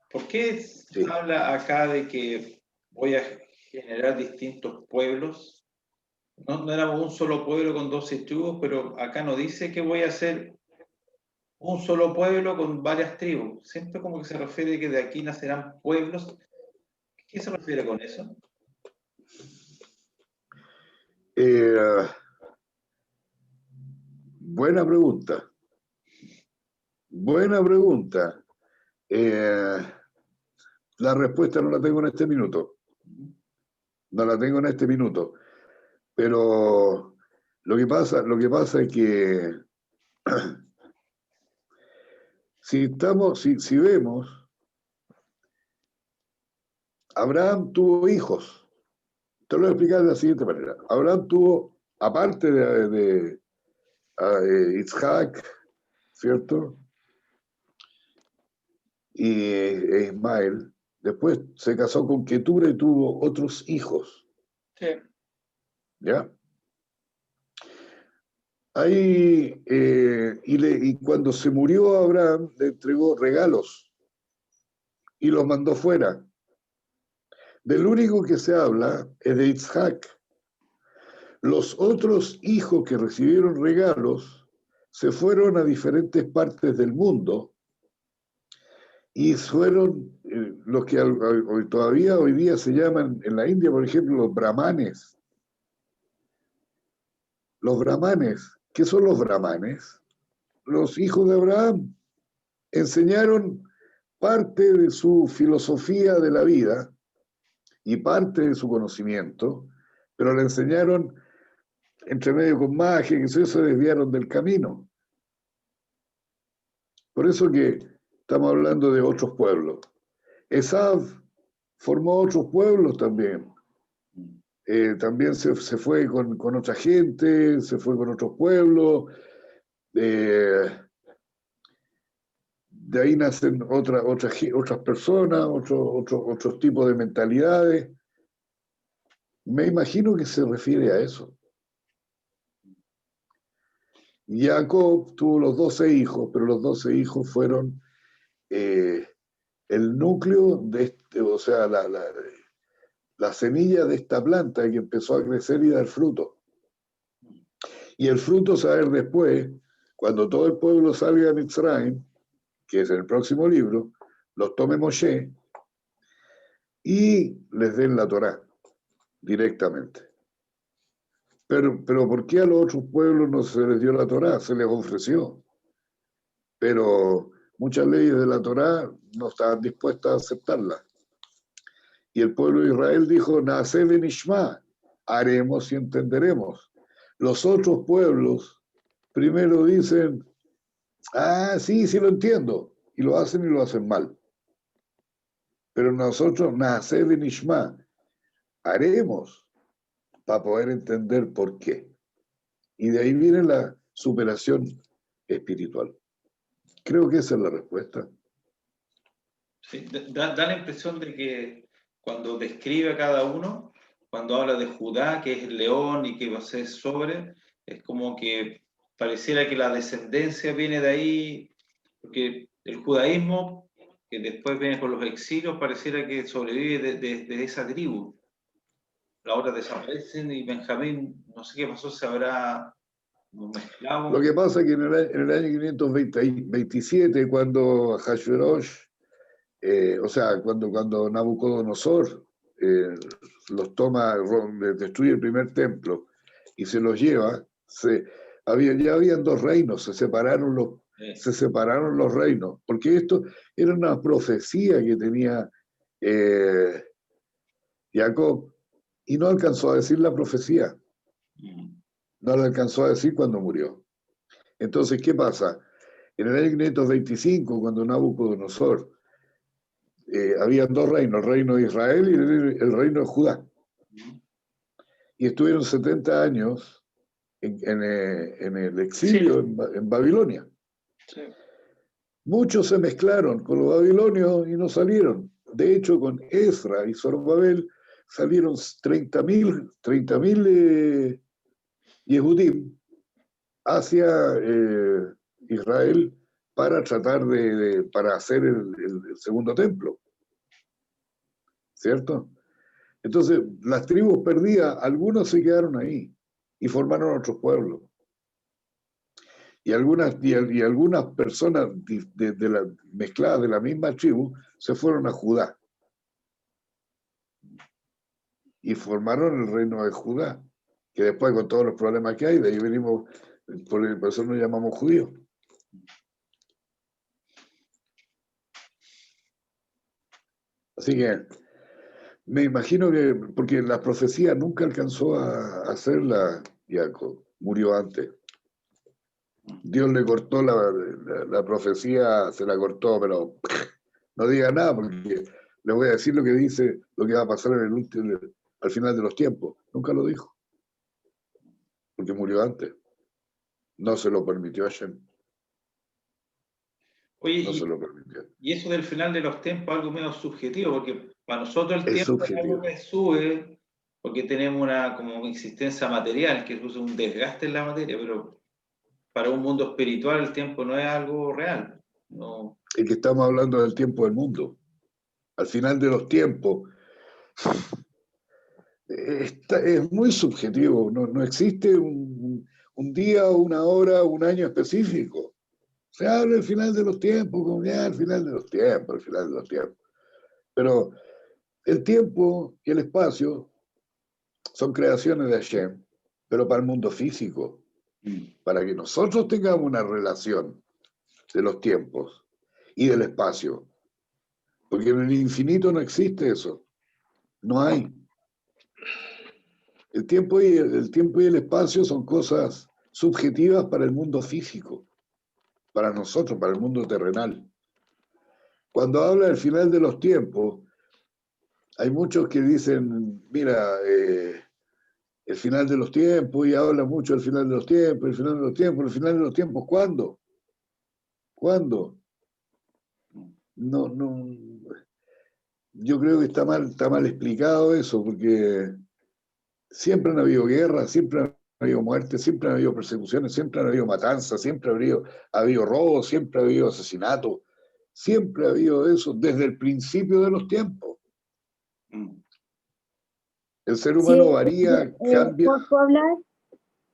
¿por qué Sí. habla acá de que voy a generar distintos pueblos? No éramos un solo pueblo con 12 tribus, pero acá no dice que voy a hacer un solo pueblo con varias tribus. Siempre como que se refiere que de aquí nacerán pueblos. ¿Qué se refiere con eso? Buena pregunta. Buena pregunta. La respuesta no la tengo en este minuto. No la tengo en este minuto. Pero lo que pasa es que si vemos, Abraham tuvo hijos. Te lo voy a explicar de la siguiente manera. Abraham tuvo, aparte de Isaac, ¿cierto? Y Ismael, después se casó con Ketura y tuvo otros hijos. Sí. ¿Ya? Ahí, y cuando se murió Abraham, le entregó regalos y los mandó fuera. Del único que se habla es de Isaac. Los otros hijos que recibieron regalos se fueron a diferentes partes del mundo y fueron los que todavía hoy día se llaman, en la India, por ejemplo, los brahmanes. Los brahmanes, ¿qué son los brahmanes? Los hijos de Abraham enseñaron parte de su filosofía de la vida y parte de su conocimiento, pero le enseñaron entre medio con magia, que se desviaron del camino. Por eso que estamos hablando de otros pueblos. Esav formó otros pueblos también. También se fue con otra gente, se fue con otros pueblos. De ahí nacen otras personas, otros tipos de mentalidades. Me imagino que se refiere a eso. Jacob tuvo los 12 hijos, pero los 12 hijos fueron el núcleo de o sea, la semilla de esta planta que empezó a crecer y dar fruto. Y el fruto se va a ver después, cuando todo el pueblo salga de Mitzrayim, que es el próximo libro, los tome Moshe y les den la Torá directamente. Pero ¿por qué a los otros pueblos no se les dio la Torá? Se les ofreció. Pero muchas leyes de la Torá no estaban dispuestas a aceptarlas. Y el pueblo de Israel dijo, Naaseh v'nishma, haremos y entenderemos. Los otros pueblos primero dicen, sí lo entiendo, y lo hacen mal. Pero nosotros, Naaseh v'nishma, haremos para poder entender por qué. Y de ahí viene la superación espiritual. Creo que esa es la respuesta. Sí, da la impresión de que cuando describe a cada uno, cuando habla de Judá, que es el león y que va a ser sobre, es como que pareciera que la descendencia viene de ahí, porque el judaísmo, que después viene con los exilios, pareciera que sobrevive de esa tribu. Ahora desaparecen y Benjamín, no sé qué pasó, se habrá mezclado. Lo que pasa es que en el año 527, cuando Hashverosh, o sea, cuando Nabucodonosor los toma, destruye el primer templo y se los lleva, Ya habían dos reinos, se separaron los reinos, porque esto era una profecía que tenía eh, Jacob, y no alcanzó a decir la profecía, no la alcanzó a decir cuando murió. Entonces, ¿qué pasa? En el año 525, cuando Nabucodonosor, habían dos reinos, el reino de Israel y el reino de Judá, y estuvieron 70 años en el exilio Sí. en Babilonia. Sí. Muchos se mezclaron con los babilonios y no salieron. De hecho, con Ezra y Zorobabel salieron 30.000 Yehudim hacia Israel para tratar para hacer el segundo templo, ¿cierto? Entonces, las tribus perdidas, algunos se quedaron ahí y formaron otros pueblos. Y algunas personas mezcladas de la misma tribu se fueron a Judá y formaron el reino de Judá, que después con todos los problemas que hay, de ahí venimos, por eso nos llamamos judíos. Así que me imagino que, porque la profecía nunca alcanzó a hacerla, Jacob, murió antes. Dios le cortó la profecía, se la cortó, pero no diga nada, porque le voy a decir lo que dice, lo que va a pasar al final de los tiempos. Nunca lo dijo, porque murió antes. No se lo permitió a Hashem. Oye, No se lo permitió. y eso del final de los tiempos es algo menos subjetivo, porque para nosotros el Es tiempo es algo subjetivo. que sube, porque tenemos una como existencia material, que es un desgaste en la materia, pero para un mundo espiritual el tiempo no es algo real. No. Es que estamos hablando del tiempo del mundo. Al final de los tiempos, es muy subjetivo. No existe un día, una hora, un año específico. Se habla del final de los tiempos, como ya al final de los tiempos, al final de los tiempos. Pero el tiempo y el espacio son creaciones de Hashem, pero para el mundo físico, para que nosotros tengamos una relación de los tiempos y del espacio. Porque en el infinito no existe eso. No hay. El tiempo y el espacio son cosas subjetivas para el mundo físico, para nosotros, para el mundo terrenal. Cuando habla del final de los tiempos, hay muchos que dicen, mira, el final de los tiempos, y habla mucho del final de los tiempos, el final de los tiempos, el final de los tiempos, ¿cuándo? ¿Cuándo? No, yo creo que está mal explicado eso, porque siempre han habido guerras, siempre han habido muertes, siempre han habido persecuciones, siempre han habido matanzas, siempre ha habido robos, siempre ha habido asesinatos, siempre ha habido eso desde el principio de los tiempos. El ser humano Sí, varía, cambia. ¿puedo hablar?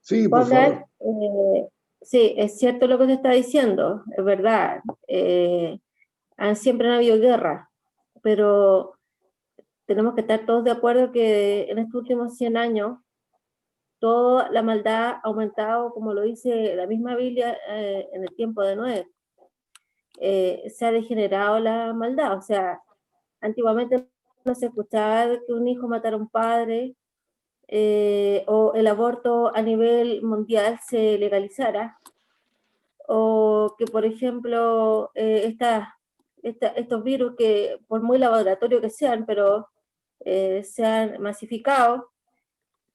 Sí, ¿Puedo por favor. hablar? Sí, es cierto lo que te está diciendo, es verdad. Siempre han habido guerras, pero tenemos que estar todos de acuerdo que en estos últimos 100 años toda la maldad ha aumentado, como lo dice la misma Biblia en el tiempo de Noé. Se ha degenerado la maldad, o sea, antiguamente no se escuchaba que un hijo matara a un padre, o el aborto a nivel mundial se legalizara, o que, por ejemplo, estos virus que, por muy laboratorio que sean, pero se han masificado.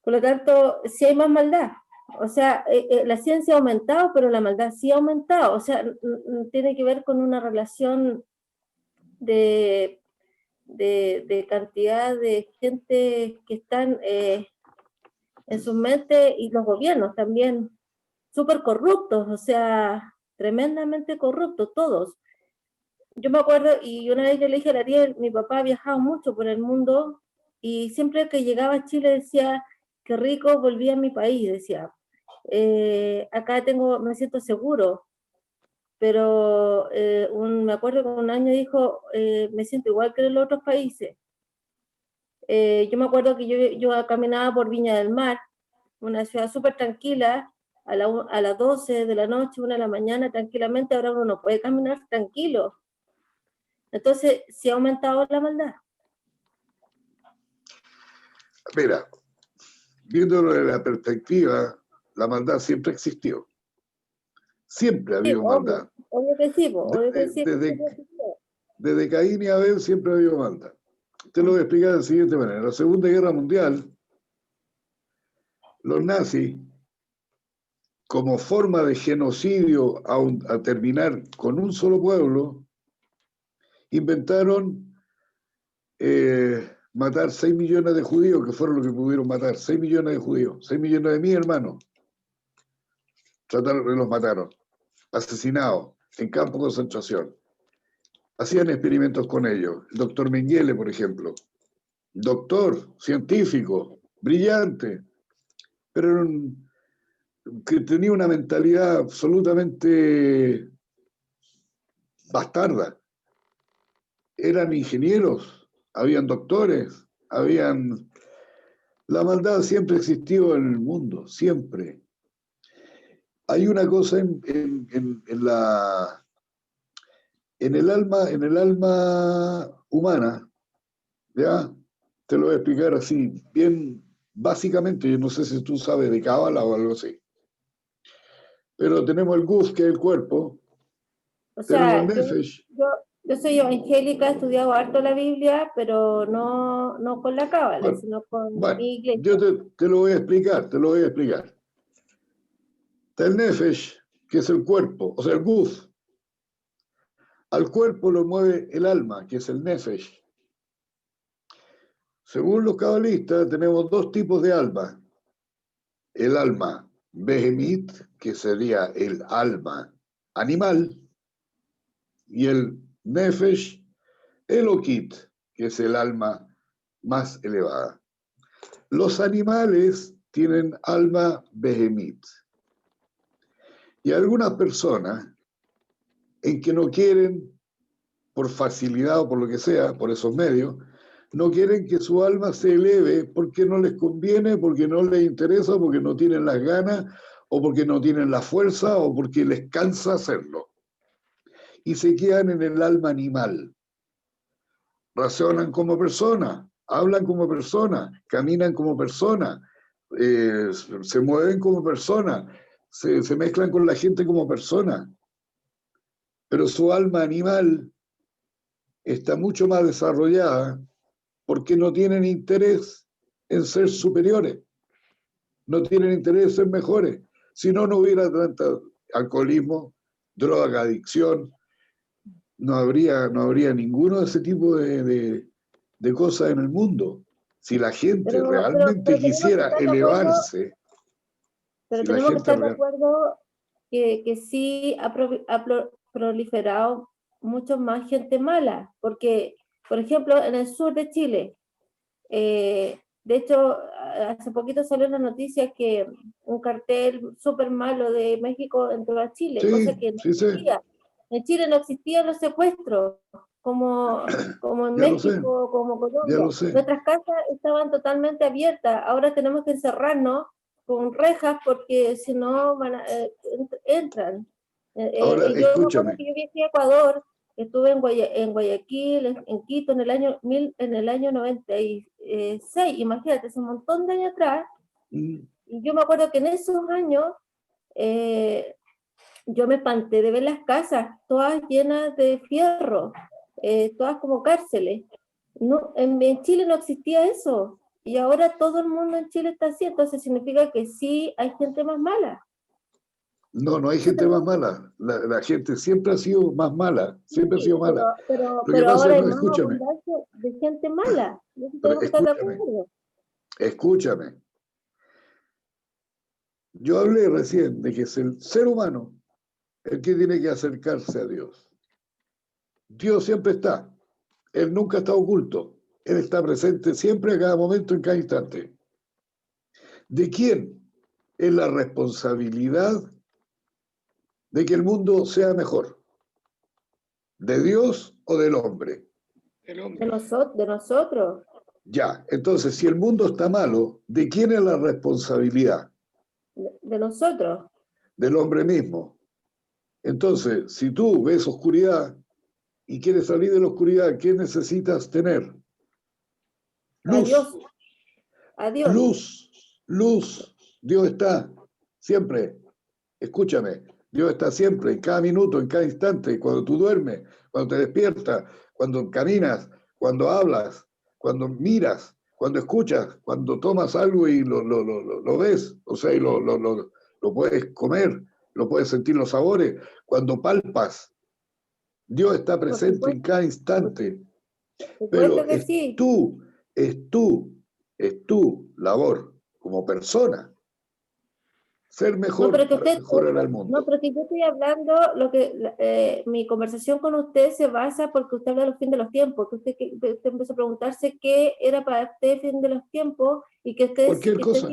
Por lo tanto, sí hay más maldad. O sea, la ciencia ha aumentado, pero la maldad sí ha aumentado. O sea, tiene que ver con una relación de cantidad de gente que están en sus mentes, y los gobiernos también súper corruptos, o sea, tremendamente corruptos todos. Yo me acuerdo, y una vez yo le dije a Ariel, mi papá ha viajado mucho por el mundo, y siempre que llegaba a Chile decía, qué rico, volví a mi país, decía. Acá me siento seguro, pero me acuerdo que un año dijo, me siento igual que en los otros países. Yo me acuerdo que yo caminaba por Viña del Mar, una ciudad súper tranquila, a las 12 de la noche, 1 de la mañana, tranquilamente, ahora uno no puede caminar tranquilo. Entonces, sí ha aumentado la maldad. Mira, viéndolo desde la perspectiva, la maldad siempre existió. Siempre ha Sí, habido maldad. obvio que sí, obvio que sí. Desde Caín y Abel siempre ha habido maldad. Te lo voy a explicar de la siguiente manera. En la Segunda Guerra Mundial, los nazis, como forma de genocidio a terminar con un solo pueblo, inventaron matar 6 millones de judíos, que fueron los que pudieron matar, 6 millones de judíos, 6 millones de mis hermanos. Los mataron, asesinados en campos de concentración. Hacían experimentos con ellos. El doctor Mengele, por ejemplo, doctor, científico, brillante, pero que tenía una mentalidad absolutamente bastarda. Eran ingenieros, habían doctores, habían... La maldad siempre existió en el mundo, siempre. Hay una cosa en el alma humana, ¿ya? Te lo voy a explicar así, bien básicamente. Yo no sé si tú sabes de cábala o algo así. Pero tenemos el guf, que es el cuerpo. O sea, tenemos el nefesh. yo soy evangélica, he estudiado harto la Biblia, pero no con la cábala, sino con mi iglesia. Yo te lo voy a explicar, Está el nefesh, que es el cuerpo, o sea, el guf. Al cuerpo lo mueve el alma, que es el nefesh. Según los cabalistas, tenemos dos tipos de alma. El alma behemit, que sería el alma animal, y el nefesh elokit, que es el alma más elevada. Los animales tienen alma behemit. Y algunas personas en que no quieren, por facilidad o por lo que sea, por esos medios, no quieren que su alma se eleve porque no les conviene, porque no les interesa, porque no tienen las ganas, o porque no tienen la fuerza, o porque les cansa hacerlo. Y se quedan en el alma animal. Razonan como personas, hablan como personas, caminan como personas, se mueven como personas, se mezclan con la gente como personas. Pero su alma animal está mucho más desarrollada porque no tienen interés en ser superiores, no tienen interés en ser mejores. Si no, no hubiera tanto alcoholismo, droga, adicción, no habría ninguno de ese tipo de cosas en el mundo. Si la gente realmente quisiera elevarse... Pero tenemos que estar de acuerdo que sí ha proliferado mucho más gente mala, porque, por ejemplo, en el sur de Chile, de hecho, hace poquito salió una noticia que un cartel súper malo de México entró a Chile, sí, cosa que no existía. Sí. En Chile no existían los secuestros, como en México, como Colombia. Nuestras casas estaban totalmente abiertas, ahora tenemos que encerrarnos con rejas porque si no entran. Ahora, escúchame. Yo viajé a Ecuador, estuve en Guayaquil, en Quito en el año 96, imagínate, hace un montón de años atrás. Y yo me acuerdo que en esos años yo me espanté de ver las casas todas llenas de fierro, todas como cárceles. No, en Chile no existía eso. Y ahora todo el mundo en Chile está así, entonces significa que sí hay gente más mala. No hay gente más mala. La gente siempre ha sido más mala, siempre ha sido mala. Pero ahora hay más abundancia de gente mala. Pero escúchame. Yo hablé recién de que es el ser humano el que tiene que acercarse a Dios. Dios siempre está. Él nunca está oculto. Él está presente siempre, a cada momento, en cada instante. ¿De quién es la responsabilidad de que el mundo sea mejor? ¿De Dios o del hombre? De nosotros. Ya, entonces, si el mundo está malo, ¿de quién es la responsabilidad? De nosotros. del hombre mismo. Entonces, si tú ves oscuridad y quieres salir de la oscuridad, ¿qué necesitas tener? Adiós. Luz, Adiós. luz. Dios está siempre. Escúchame, Dios está siempre, en cada minuto, en cada instante, cuando tú duermes, cuando te despiertas, cuando caminas, cuando hablas, cuando miras, cuando escuchas, cuando tomas algo y lo ves, o sea, y lo puedes comer, lo puedes sentir los sabores, cuando palpas, Dios está Por presente en supuesto, cada instante, por supuesto pero que sí. es tu labor como persona ser No, pero mejor que para usted, mejorar al no, mundo. pero que yo estoy hablando, mi conversación con usted se basa porque usted habla de los fines de los tiempos, usted empezó a preguntarse qué era para usted el fin de los tiempos y que Cualquier cosa.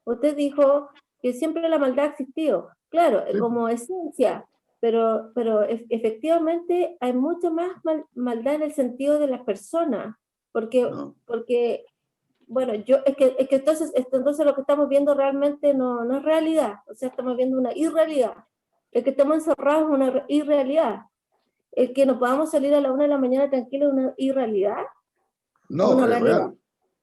usted dijo que siempre la maldad ha existido, claro, Sí. como esencia, pero efectivamente hay mucha más maldad en el sentido de las personas, No. porque bueno, entonces lo que estamos viendo realmente no es realidad, o sea, estamos viendo una irrealidad. El que estamos encerrados es una irrealidad. El que no podamos salir a la 1 de la mañana tranquilo es una irrealidad, es No, una es realidad. real.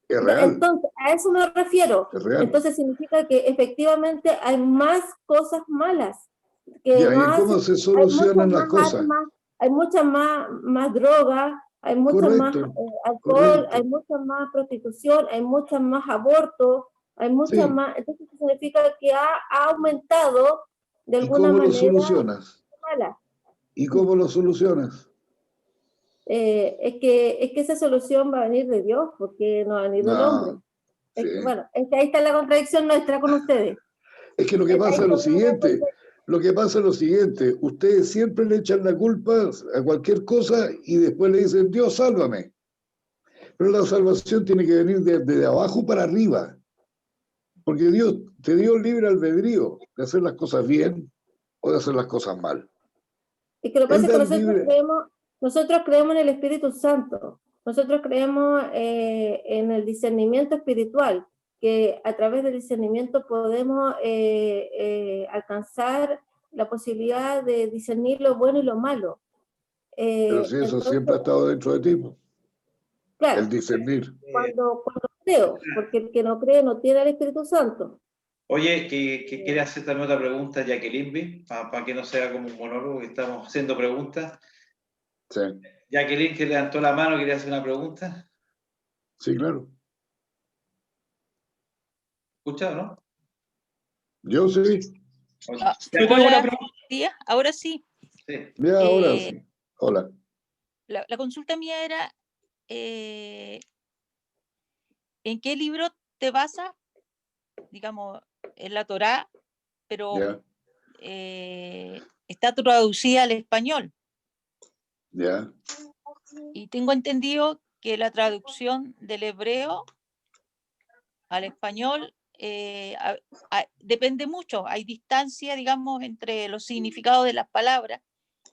Es real. Entonces, a eso me refiero. Es real. Entonces significa que efectivamente hay más cosas malas que Ya, no ¿y cómo hacen, se hay muchas solucionan las más cosas? armas, hay muchas más drogas, hay muchas más Correcto, alcohol, hay correcto. mucha más prostitución, hay muchas más abortos, hay muchas Sí. más, entonces eso significa que ha aumentado de ¿Y alguna cómo lo manera solucionas? mala. ¿Y cómo lo solucionas? Es que esa solución va a venir de Dios, porque no va a venir del hombre. No. Sí. Bueno, es que ahí está la contradicción nuestra con ustedes. Es que lo que Ahí pasa está es lo la siguiente. contradicción. Lo que pasa es lo siguiente. Ustedes siempre le echan la culpa a cualquier cosa y después le dicen, Dios, sálvame. Pero la salvación tiene que venir de abajo para arriba. Porque Dios te dio libre albedrío de hacer las cosas bien o de hacer las cosas mal. Y que lo que Él pasa es da que el libre. nosotros creemos en el Espíritu Santo, nosotros creemos en el discernimiento espiritual, que a través del discernimiento podemos alcanzar la posibilidad de discernir lo bueno y lo malo. Pero si eso Entonces, siempre ha estado dentro de ti, el claro, discernir. cuando creo, porque el que no cree no tiene el Espíritu Santo. Oye, que quiere hacer también otra pregunta, Jacqueline, para que no sea como un monólogo, que estamos haciendo preguntas. Sí, Jacqueline, que levantó la mano, quería hacer una pregunta. sí, claro. ¿Escucha o no? Yo sí. Oye, Yo tengo una pregunta. Díaz, ahora sí. sí. Ya, ahora sí. Hola. La consulta mía era, ¿en qué libro te basas? Digamos, en la Torá, pero Ya, está traducida al español. ya. Y tengo entendido que la traducción del hebreo al español depende mucho. Hay distancia, digamos, entre los significados de las palabras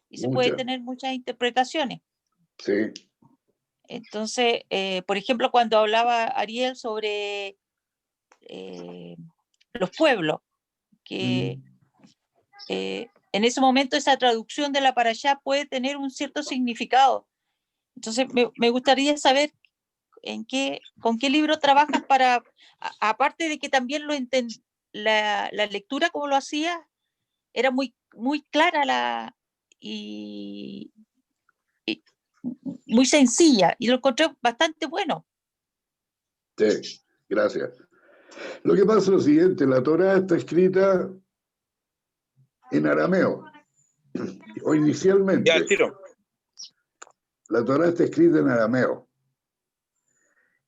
y se puede Mucha. tener muchas interpretaciones. Sí, Entonces, por ejemplo, cuando hablaba Ariel sobre los pueblos, que en ese momento esa traducción de la parashá puede tener un cierto significado. Entonces, me gustaría saber con qué libro trabajas para, aparte de que también la lectura como lo hacías, era muy, muy clara y muy sencilla, y lo encontré bastante bueno. sí, gracias. Lo que pasa es lo siguiente, la Torá está escrita en arameo, o inicialmente. Ya, tiro. La Torá está escrita en arameo.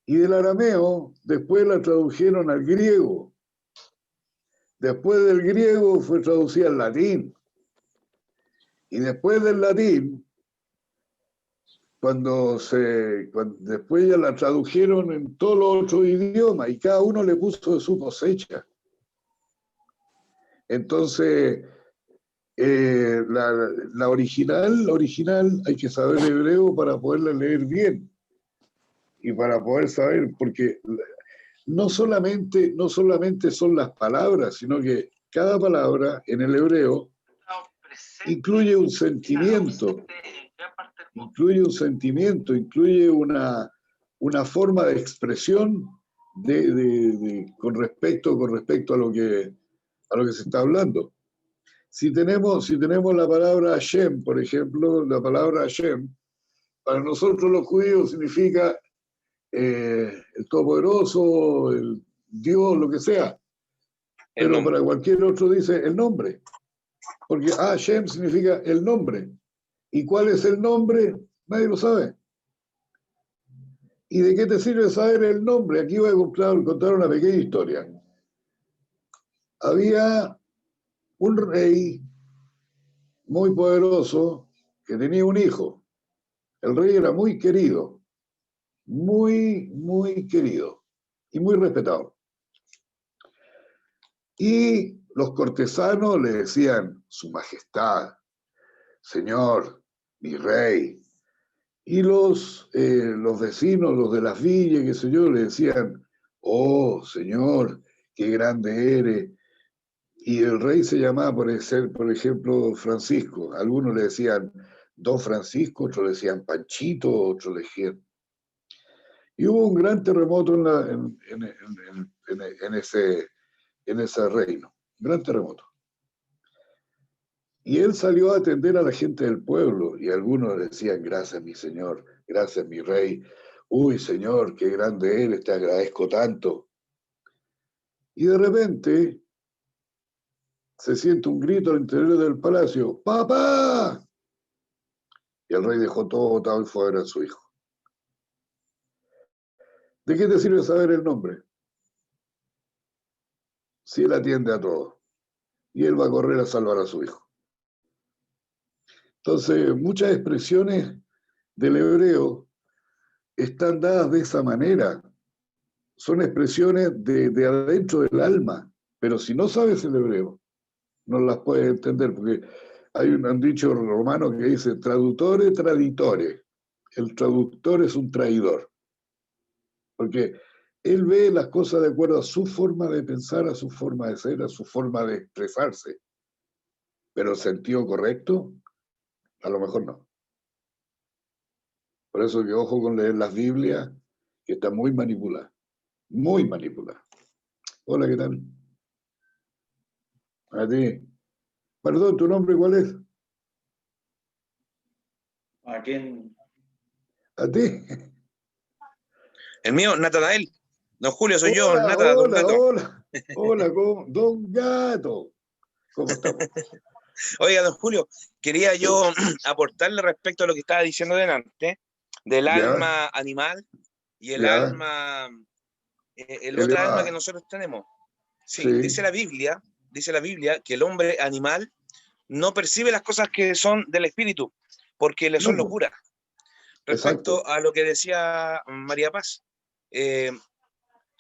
Y del arameo, después la tradujeron al griego. Después del griego fue traducida al latín. Y después del latín, después ya la tradujeron en todos los otros idiomas y cada uno le puso de su cosecha. Entonces, la original hay que saber hebreo para poderla leer bien y para poder saber, porque no solamente son las palabras, sino que cada palabra en el hebreo incluye un sentimiento, incluye una forma de expresión con respecto a lo que se está hablando. Si tenemos la palabra Hashem, por ejemplo, la palabra Hashem, para nosotros los judíos significa el Todopoderoso, el Dios, lo que sea. Pero para cualquier otro dice el nombre. Porque Hashem significa el nombre. ¿Y cuál es el nombre? Nadie lo sabe. ¿Y de qué te sirve saber el nombre? Aquí voy a contar una pequeña historia. Había un rey muy poderoso que tenía un hijo. El rey era muy querido, muy querido y muy respetado. Y los cortesanos le decían, Su Majestad, Señor, mi rey. Y los vecinos, los de las villas, qué sé yo, le decían, oh, Señor, qué grande eres. Y el rey se llamaba, por ejemplo, Francisco. Algunos le decían Don Francisco, otros le decían Panchito, otros le decían. Y hubo un gran terremoto en ese reino, un gran terremoto. Y él salió a atender a la gente del pueblo, y algunos le decían, gracias mi señor, gracias mi rey. Uy, señor, qué grande eres, te agradezco tanto. Y de repente se siente un grito al interior del palacio, ¡Papá! Y el rey dejó todo botado y fue a ver a su hijo. ¿De qué te sirve saber el nombre? Si él atiende a todos. Y él va a correr a salvar a su hijo. Entonces, muchas expresiones del hebreo están dadas de esa manera. Son expresiones de adentro del alma. Pero si no sabes el hebreo, no las puedes entender, porque hay un dicho romano que dice traductore traditore. El traductor es un traidor, porque él ve las cosas de acuerdo a su forma de pensar, a su forma de ser, a su forma de expresarse, pero el sentido correcto, a lo mejor no. Por eso que ojo con leer las Biblias, que está muy manipulada, muy manipulada. Hola, ¿qué tal? A ti. Perdón, ¿tu nombre cuál es? ¿A quién? ¿A ti? El mío, Natanael. Don Julio, soy yo, Hola, Nata, Don hola, Gato. hola, Don Gato. ¿Cómo estamos? Oiga, don Julio, quería yo aportarle respecto a lo que estaba diciendo delante, del Ya. alma animal y el Ya. alma, el otra alma que nosotros tenemos. Sí, Sí. dice la Biblia que el hombre animal no percibe las cosas que son del espíritu, porque le son No, locura. Respecto a lo que decía María Paz,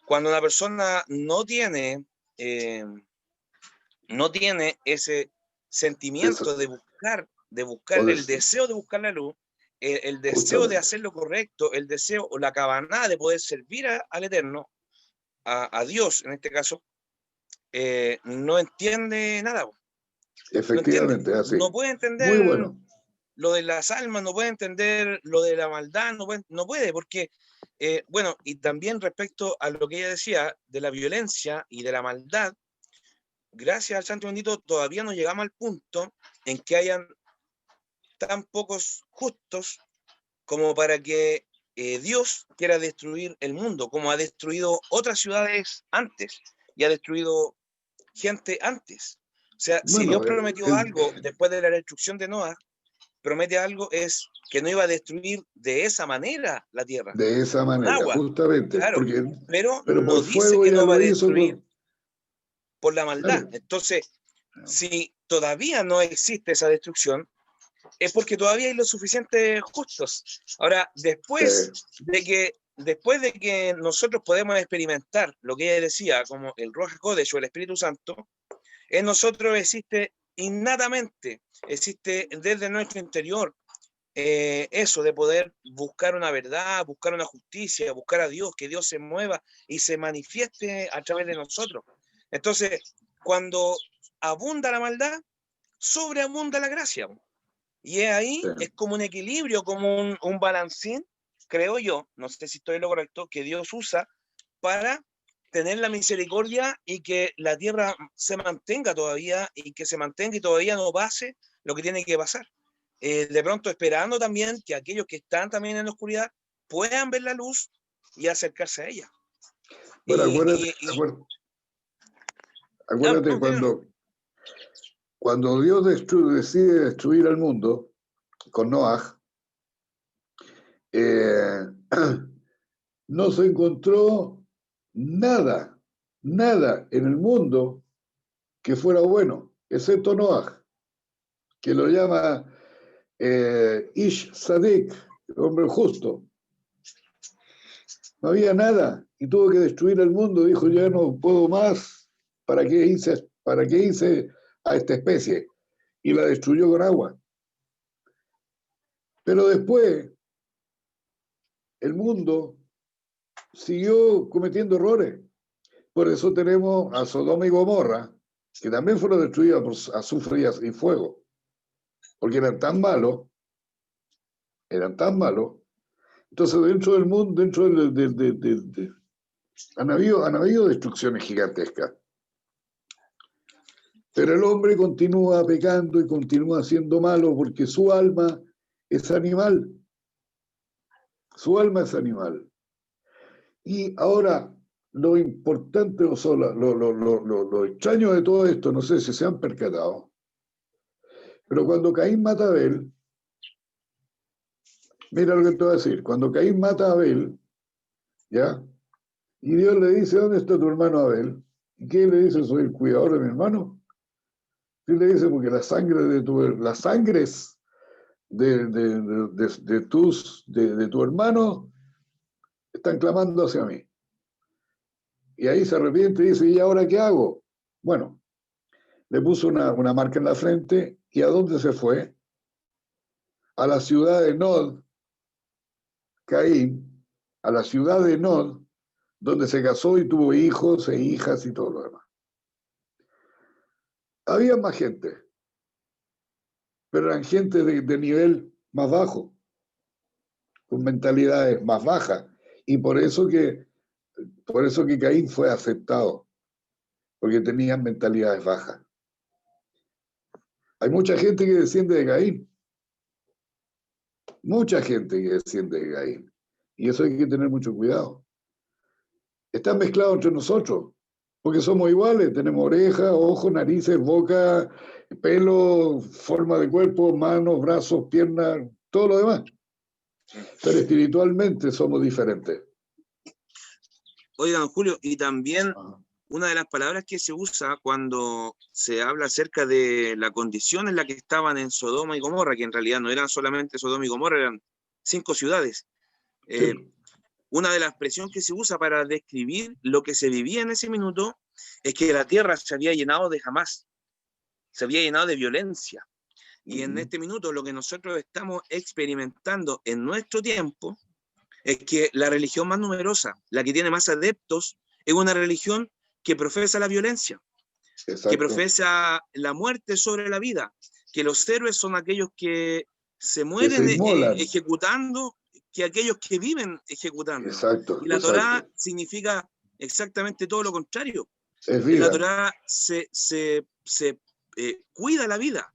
cuando una persona no tiene ese sentimiento de buscar el deseo de buscar la luz, el deseo de hacer lo correcto, el deseo o la cabanada de poder servir al Eterno, a Dios en este caso, no entiende nada. Efectivamente, así. No puede entender muy bueno. lo de las almas, no puede entender lo de la maldad, no puede porque, bueno, y también respecto a lo que ella decía de la violencia y de la maldad, gracias al Santo Bendito todavía no llegamos al punto en que hayan tan pocos justos como para que Dios quiera destruir el mundo, como ha destruido otras ciudades antes y ha destruido gente antes. O sea, si Dios prometió algo después de la destrucción de Noé, promete algo es que no iba a destruir de esa manera la tierra. De esa manera, agua, justamente. claro, pero no dice que no va a destruir por la maldad. Claro. Entonces, si todavía no existe esa destrucción, es porque todavía hay los suficientes justos. Ahora, después de que nosotros podemos experimentar lo que ella decía, como el Ruach HaKodesh o el Espíritu Santo, en nosotros existe innatamente, existe desde nuestro interior eso de poder buscar una verdad, buscar una justicia, buscar a Dios, que Dios se mueva y se manifieste a través de nosotros. Entonces, cuando abunda la maldad, sobreabunda la gracia. Y es ahí, Sí. es como un equilibrio, como un balancín, creo yo, no sé si estoy en lo correcto, que Dios usa para tener la misericordia y que la tierra se mantenga todavía y que se mantenga y todavía no pase lo que tiene que pasar. De pronto esperando también que aquellos que están también en la oscuridad puedan ver la luz y acercarse a ella. Bueno, Claro, acuérdate no, cuando Dios decide destruir al mundo con Noaj, no se encontró nada en el mundo que fuera bueno, excepto Noaj, que lo llama Ish Sadik, hombre justo. No había nada y tuvo que destruir el mundo. Dijo, ya no puedo más. ¿Para qué hice a esta especie? Y la destruyó con agua. Pero después el mundo siguió cometiendo errores. Por eso tenemos a Sodoma y Gomorra, que también fueron destruidas por azufre y fuego, porque eran tan malos. Entonces dentro del mundo, han habido destrucciones gigantescas. Pero el hombre continúa pecando y continúa siendo malo porque su alma es animal. Su alma es animal. Y ahora, lo importante, o sea, lo extraño de todo esto, no sé si se han percatado, pero cuando Caín mata a Abel, mira lo que te voy a decir, cuando Caín mata a Abel, ¿ya? Y Dios le dice, ¿dónde está tu hermano Abel? ¿Y qué le dice? Soy el cuidador de mi hermano. Y le dice, porque las sangres de tu hermano están clamando hacia mí. Y ahí se arrepiente y dice, ¿y ahora qué hago? Bueno, le puso una marca en la frente, ¿y a dónde se fue? A la ciudad de Nod, Caín, a la ciudad de Nod, donde se casó y tuvo hijos e hijas y todo lo demás. Había más gente, pero eran gente de nivel más bajo, con mentalidades más bajas. Y por eso que Caín fue aceptado, porque tenían mentalidades bajas. Hay mucha gente que desciende de Caín. Mucha gente que desciende de Caín. Y eso hay que tener mucho cuidado. Está mezclado entre nosotros, porque somos iguales. Tenemos orejas, ojos, narices, boca, pelo, forma de cuerpo, manos, brazos, piernas, todo lo demás. Pero espiritualmente somos diferentes. Oigan, Julio, y también una de las palabras que se usa cuando se habla acerca de la condición en la que estaban en Sodoma y Gomorra, que en realidad no eran solamente Sodoma y Gomorra, eran 5 ciudades. Sí. Una de las expresiones que se usa para describir lo que se vivía en ese minuto es que la tierra se había llenado de Hamás, se había llenado de violencia. Y en este minuto lo que nosotros estamos experimentando en nuestro tiempo es que la religión más numerosa, la que tiene más adeptos, es una religión que profesa la violencia, Exacto. que profesa la muerte sobre la vida, que los héroes son aquellos que se mueren ejecutando, que aquellos que viven ejecutando. Exacto. Y la Torá significa exactamente todo lo contrario. Es vida. En la Torá se cuida la vida.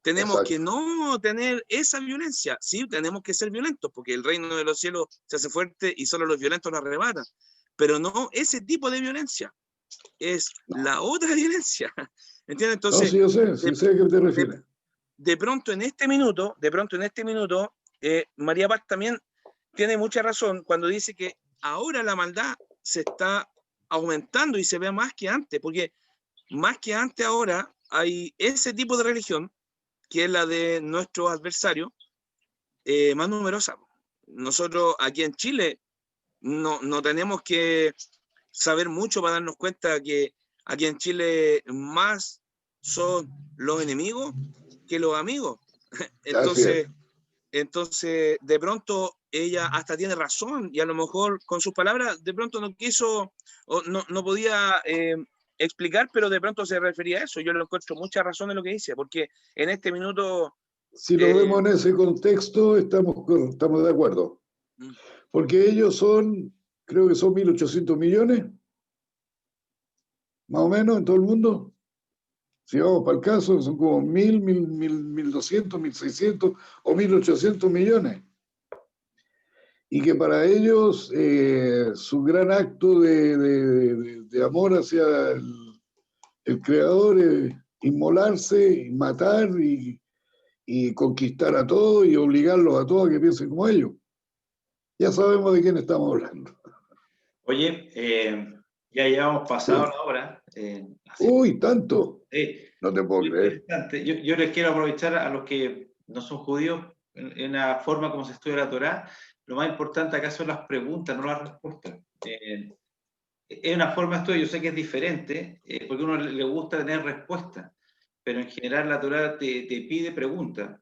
Tenemos que no tener esa violencia. Sí, tenemos que ser violentos, porque el reino de los cielos se hace fuerte y solo los violentos lo arrebatan. Pero no ese tipo de violencia. Es la otra violencia. ¿Entiendes? Entonces, no, sí sé a qué te refieres. De pronto en este minuto, María Paz también tiene mucha razón cuando dice que ahora la maldad se está aumentando y se ve más que antes, porque más que antes ahora hay ese tipo de religión que es la de nuestros adversarios, más numerosa. Nosotros aquí en Chile no tenemos que saber mucho para darnos cuenta que aquí en Chile más son los enemigos que los amigos. Entonces, de pronto ella hasta tiene razón y a lo mejor con sus palabras de pronto no quiso o no podía explicar, pero de pronto se refería a eso. Yo le encuentro mucha razón en lo que dice, porque en este minuto... Si lo vemos en ese contexto, estamos de acuerdo. Mm. Porque ellos son, creo que son 1.800 millones, más o menos, en todo el mundo. Si vamos para el caso, son como 1.200, 1.600 o 1.800 millones. Y que para ellos su gran acto de amor hacia el creador es inmolarse, matar y conquistar a todos y obligarlos a todos a que piensen como ellos. Ya sabemos de quién estamos hablando. Oye, ya llevamos pasado la hora. Uy, tanto. Sí. No te puedo creer. Yo les quiero aprovechar a los que no son judíos en la forma como se estudia la Torá. Lo más importante acá son las preguntas, no las respuestas. Es una forma de estudio, yo sé que es diferente, porque a uno le gusta tener respuestas, pero en general la Torá te pide preguntas.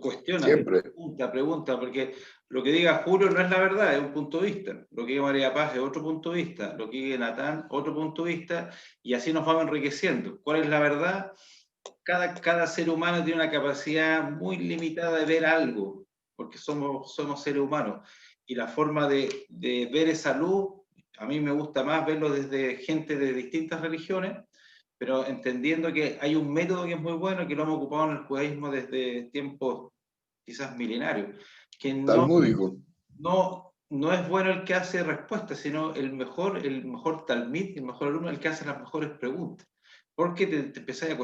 Cuestiona, Siempre. Pregunta, porque lo que diga Julio no es la verdad, es un punto de vista. Lo que diga María Paz es otro punto de vista. Lo que diga Natán, otro punto de vista. Y así nos vamos enriqueciendo. ¿Cuál es la verdad? Cada ser humano tiene una capacidad muy limitada de ver algo, porque somos seres humanos. Y la forma de ver esa luz, a mí me gusta más verlo desde gente de distintas religiones, pero entendiendo que hay un método que es muy bueno, que lo hemos ocupado en el judaísmo desde tiempos quizás milenarios, que Talmúdico. no es bueno el que hace respuestas, sino el mejor talmid, el mejor alumno, el que hace las mejores preguntas, porque te empezás a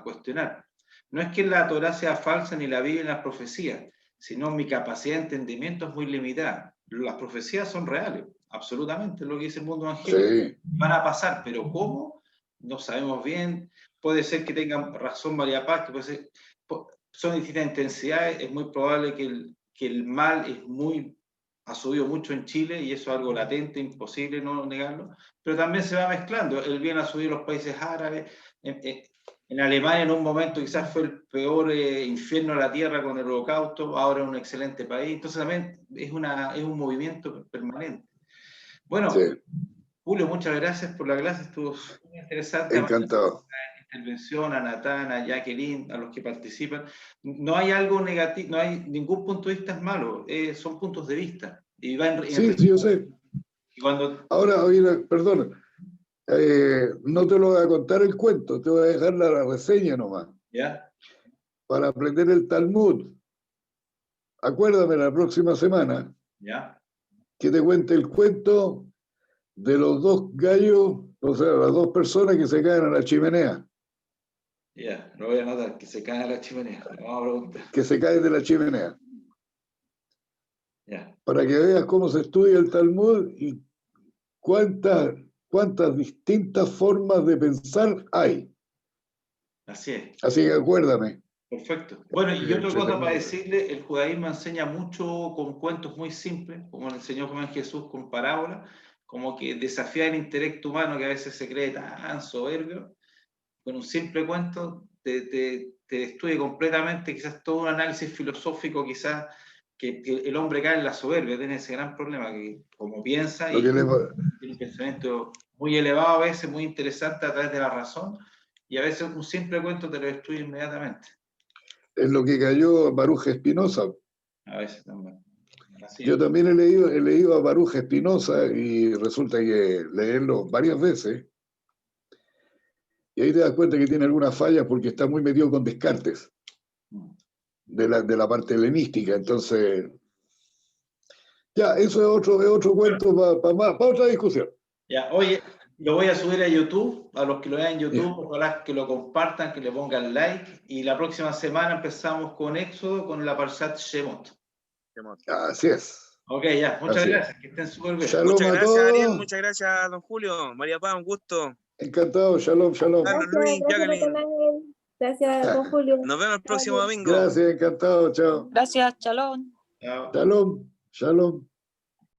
cuestionar. No es que la Torá sea falsa ni la Biblia ni las profecías, sino mi capacidad de entendimiento es muy limitada. Las profecías son reales, absolutamente, lo que dice el mundo evangélico. Sí. Van a pasar, pero ¿cómo? No sabemos bien. Puede ser que tengan razón María Paz, que puede ser, son distintas intensidades. Es muy probable que el mal ha subido mucho en Chile y eso es algo latente, imposible no negarlo, pero también se va mezclando. El bien ha subido en los países árabes. En Alemania en un momento quizás fue el peor infierno de la tierra con el Holocausto, ahora es un excelente país. Entonces también es un movimiento permanente. Bueno, Sí. Julio, muchas gracias por la clase, estuvo muy interesante. Encantado. La intervención, a Natán, a Jacqueline, a los que participan. No hay algo negativo, no hay ningún punto de vista malo, son puntos de vista. Y Sí, yo sé. Y cuando... Ahora, oye, perdona, no te lo voy a contar el cuento, te voy a dejar la reseña nomás. ¿Ya? Para aprender el Talmud. Acuérdame la próxima semana ¿Ya? que te cuente el cuento de los dos gallos, o sea, las dos personas que se caen a la chimenea. Ya, lo voy a anotar, que se cae a la chimenea. Vamos a preguntar. Que se caen de la chimenea. Ya. Para que veas cómo se estudia el Talmud y cuántas distintas formas de pensar hay. Así es. Así que acuérdame. Perfecto. Bueno, y otra cosa para decirle, el judaísmo enseña mucho con cuentos muy simples, como le enseñó Juan Jesús con parábolas, como que desafía el intelecto humano que a veces se cree tan soberbio. Con un simple cuento te destruye completamente, quizás todo un análisis filosófico, quizás que el hombre cae en la soberbia, tiene ese gran problema, que como piensa y tiene un pensamiento muy elevado a veces, muy interesante a través de la razón, y a veces un simple cuento te lo destruye inmediatamente. Es lo que cayó Baruch Espinosa. A veces también. Yo también he leído a Baruch Espinosa y resulta que leerlo varias veces y ahí te das cuenta que tiene algunas fallas porque está muy metido con Descartes de la parte helenística. Entonces, ya, eso es otro cuento para otra discusión. Ya, oye, lo voy a subir a YouTube, a los que lo vean en YouTube, ojalá que lo compartan, que le pongan like, y la próxima semana empezamos con Éxodo, con la Parshat Shemot. Así es. Ok, ya, muchas gracias, que estén súper bien. Shalom muchas a gracias, todos. Ariel, muchas gracias, don Julio, María Paz, un gusto. Encantado, shalom, shalom. Carlos, Luis, Jacqueline. Gracias, don Julio. Nos vemos el próximo domingo. Gracias, encantado, chao. Gracias, Chalón. Chao. Shalom, shalom.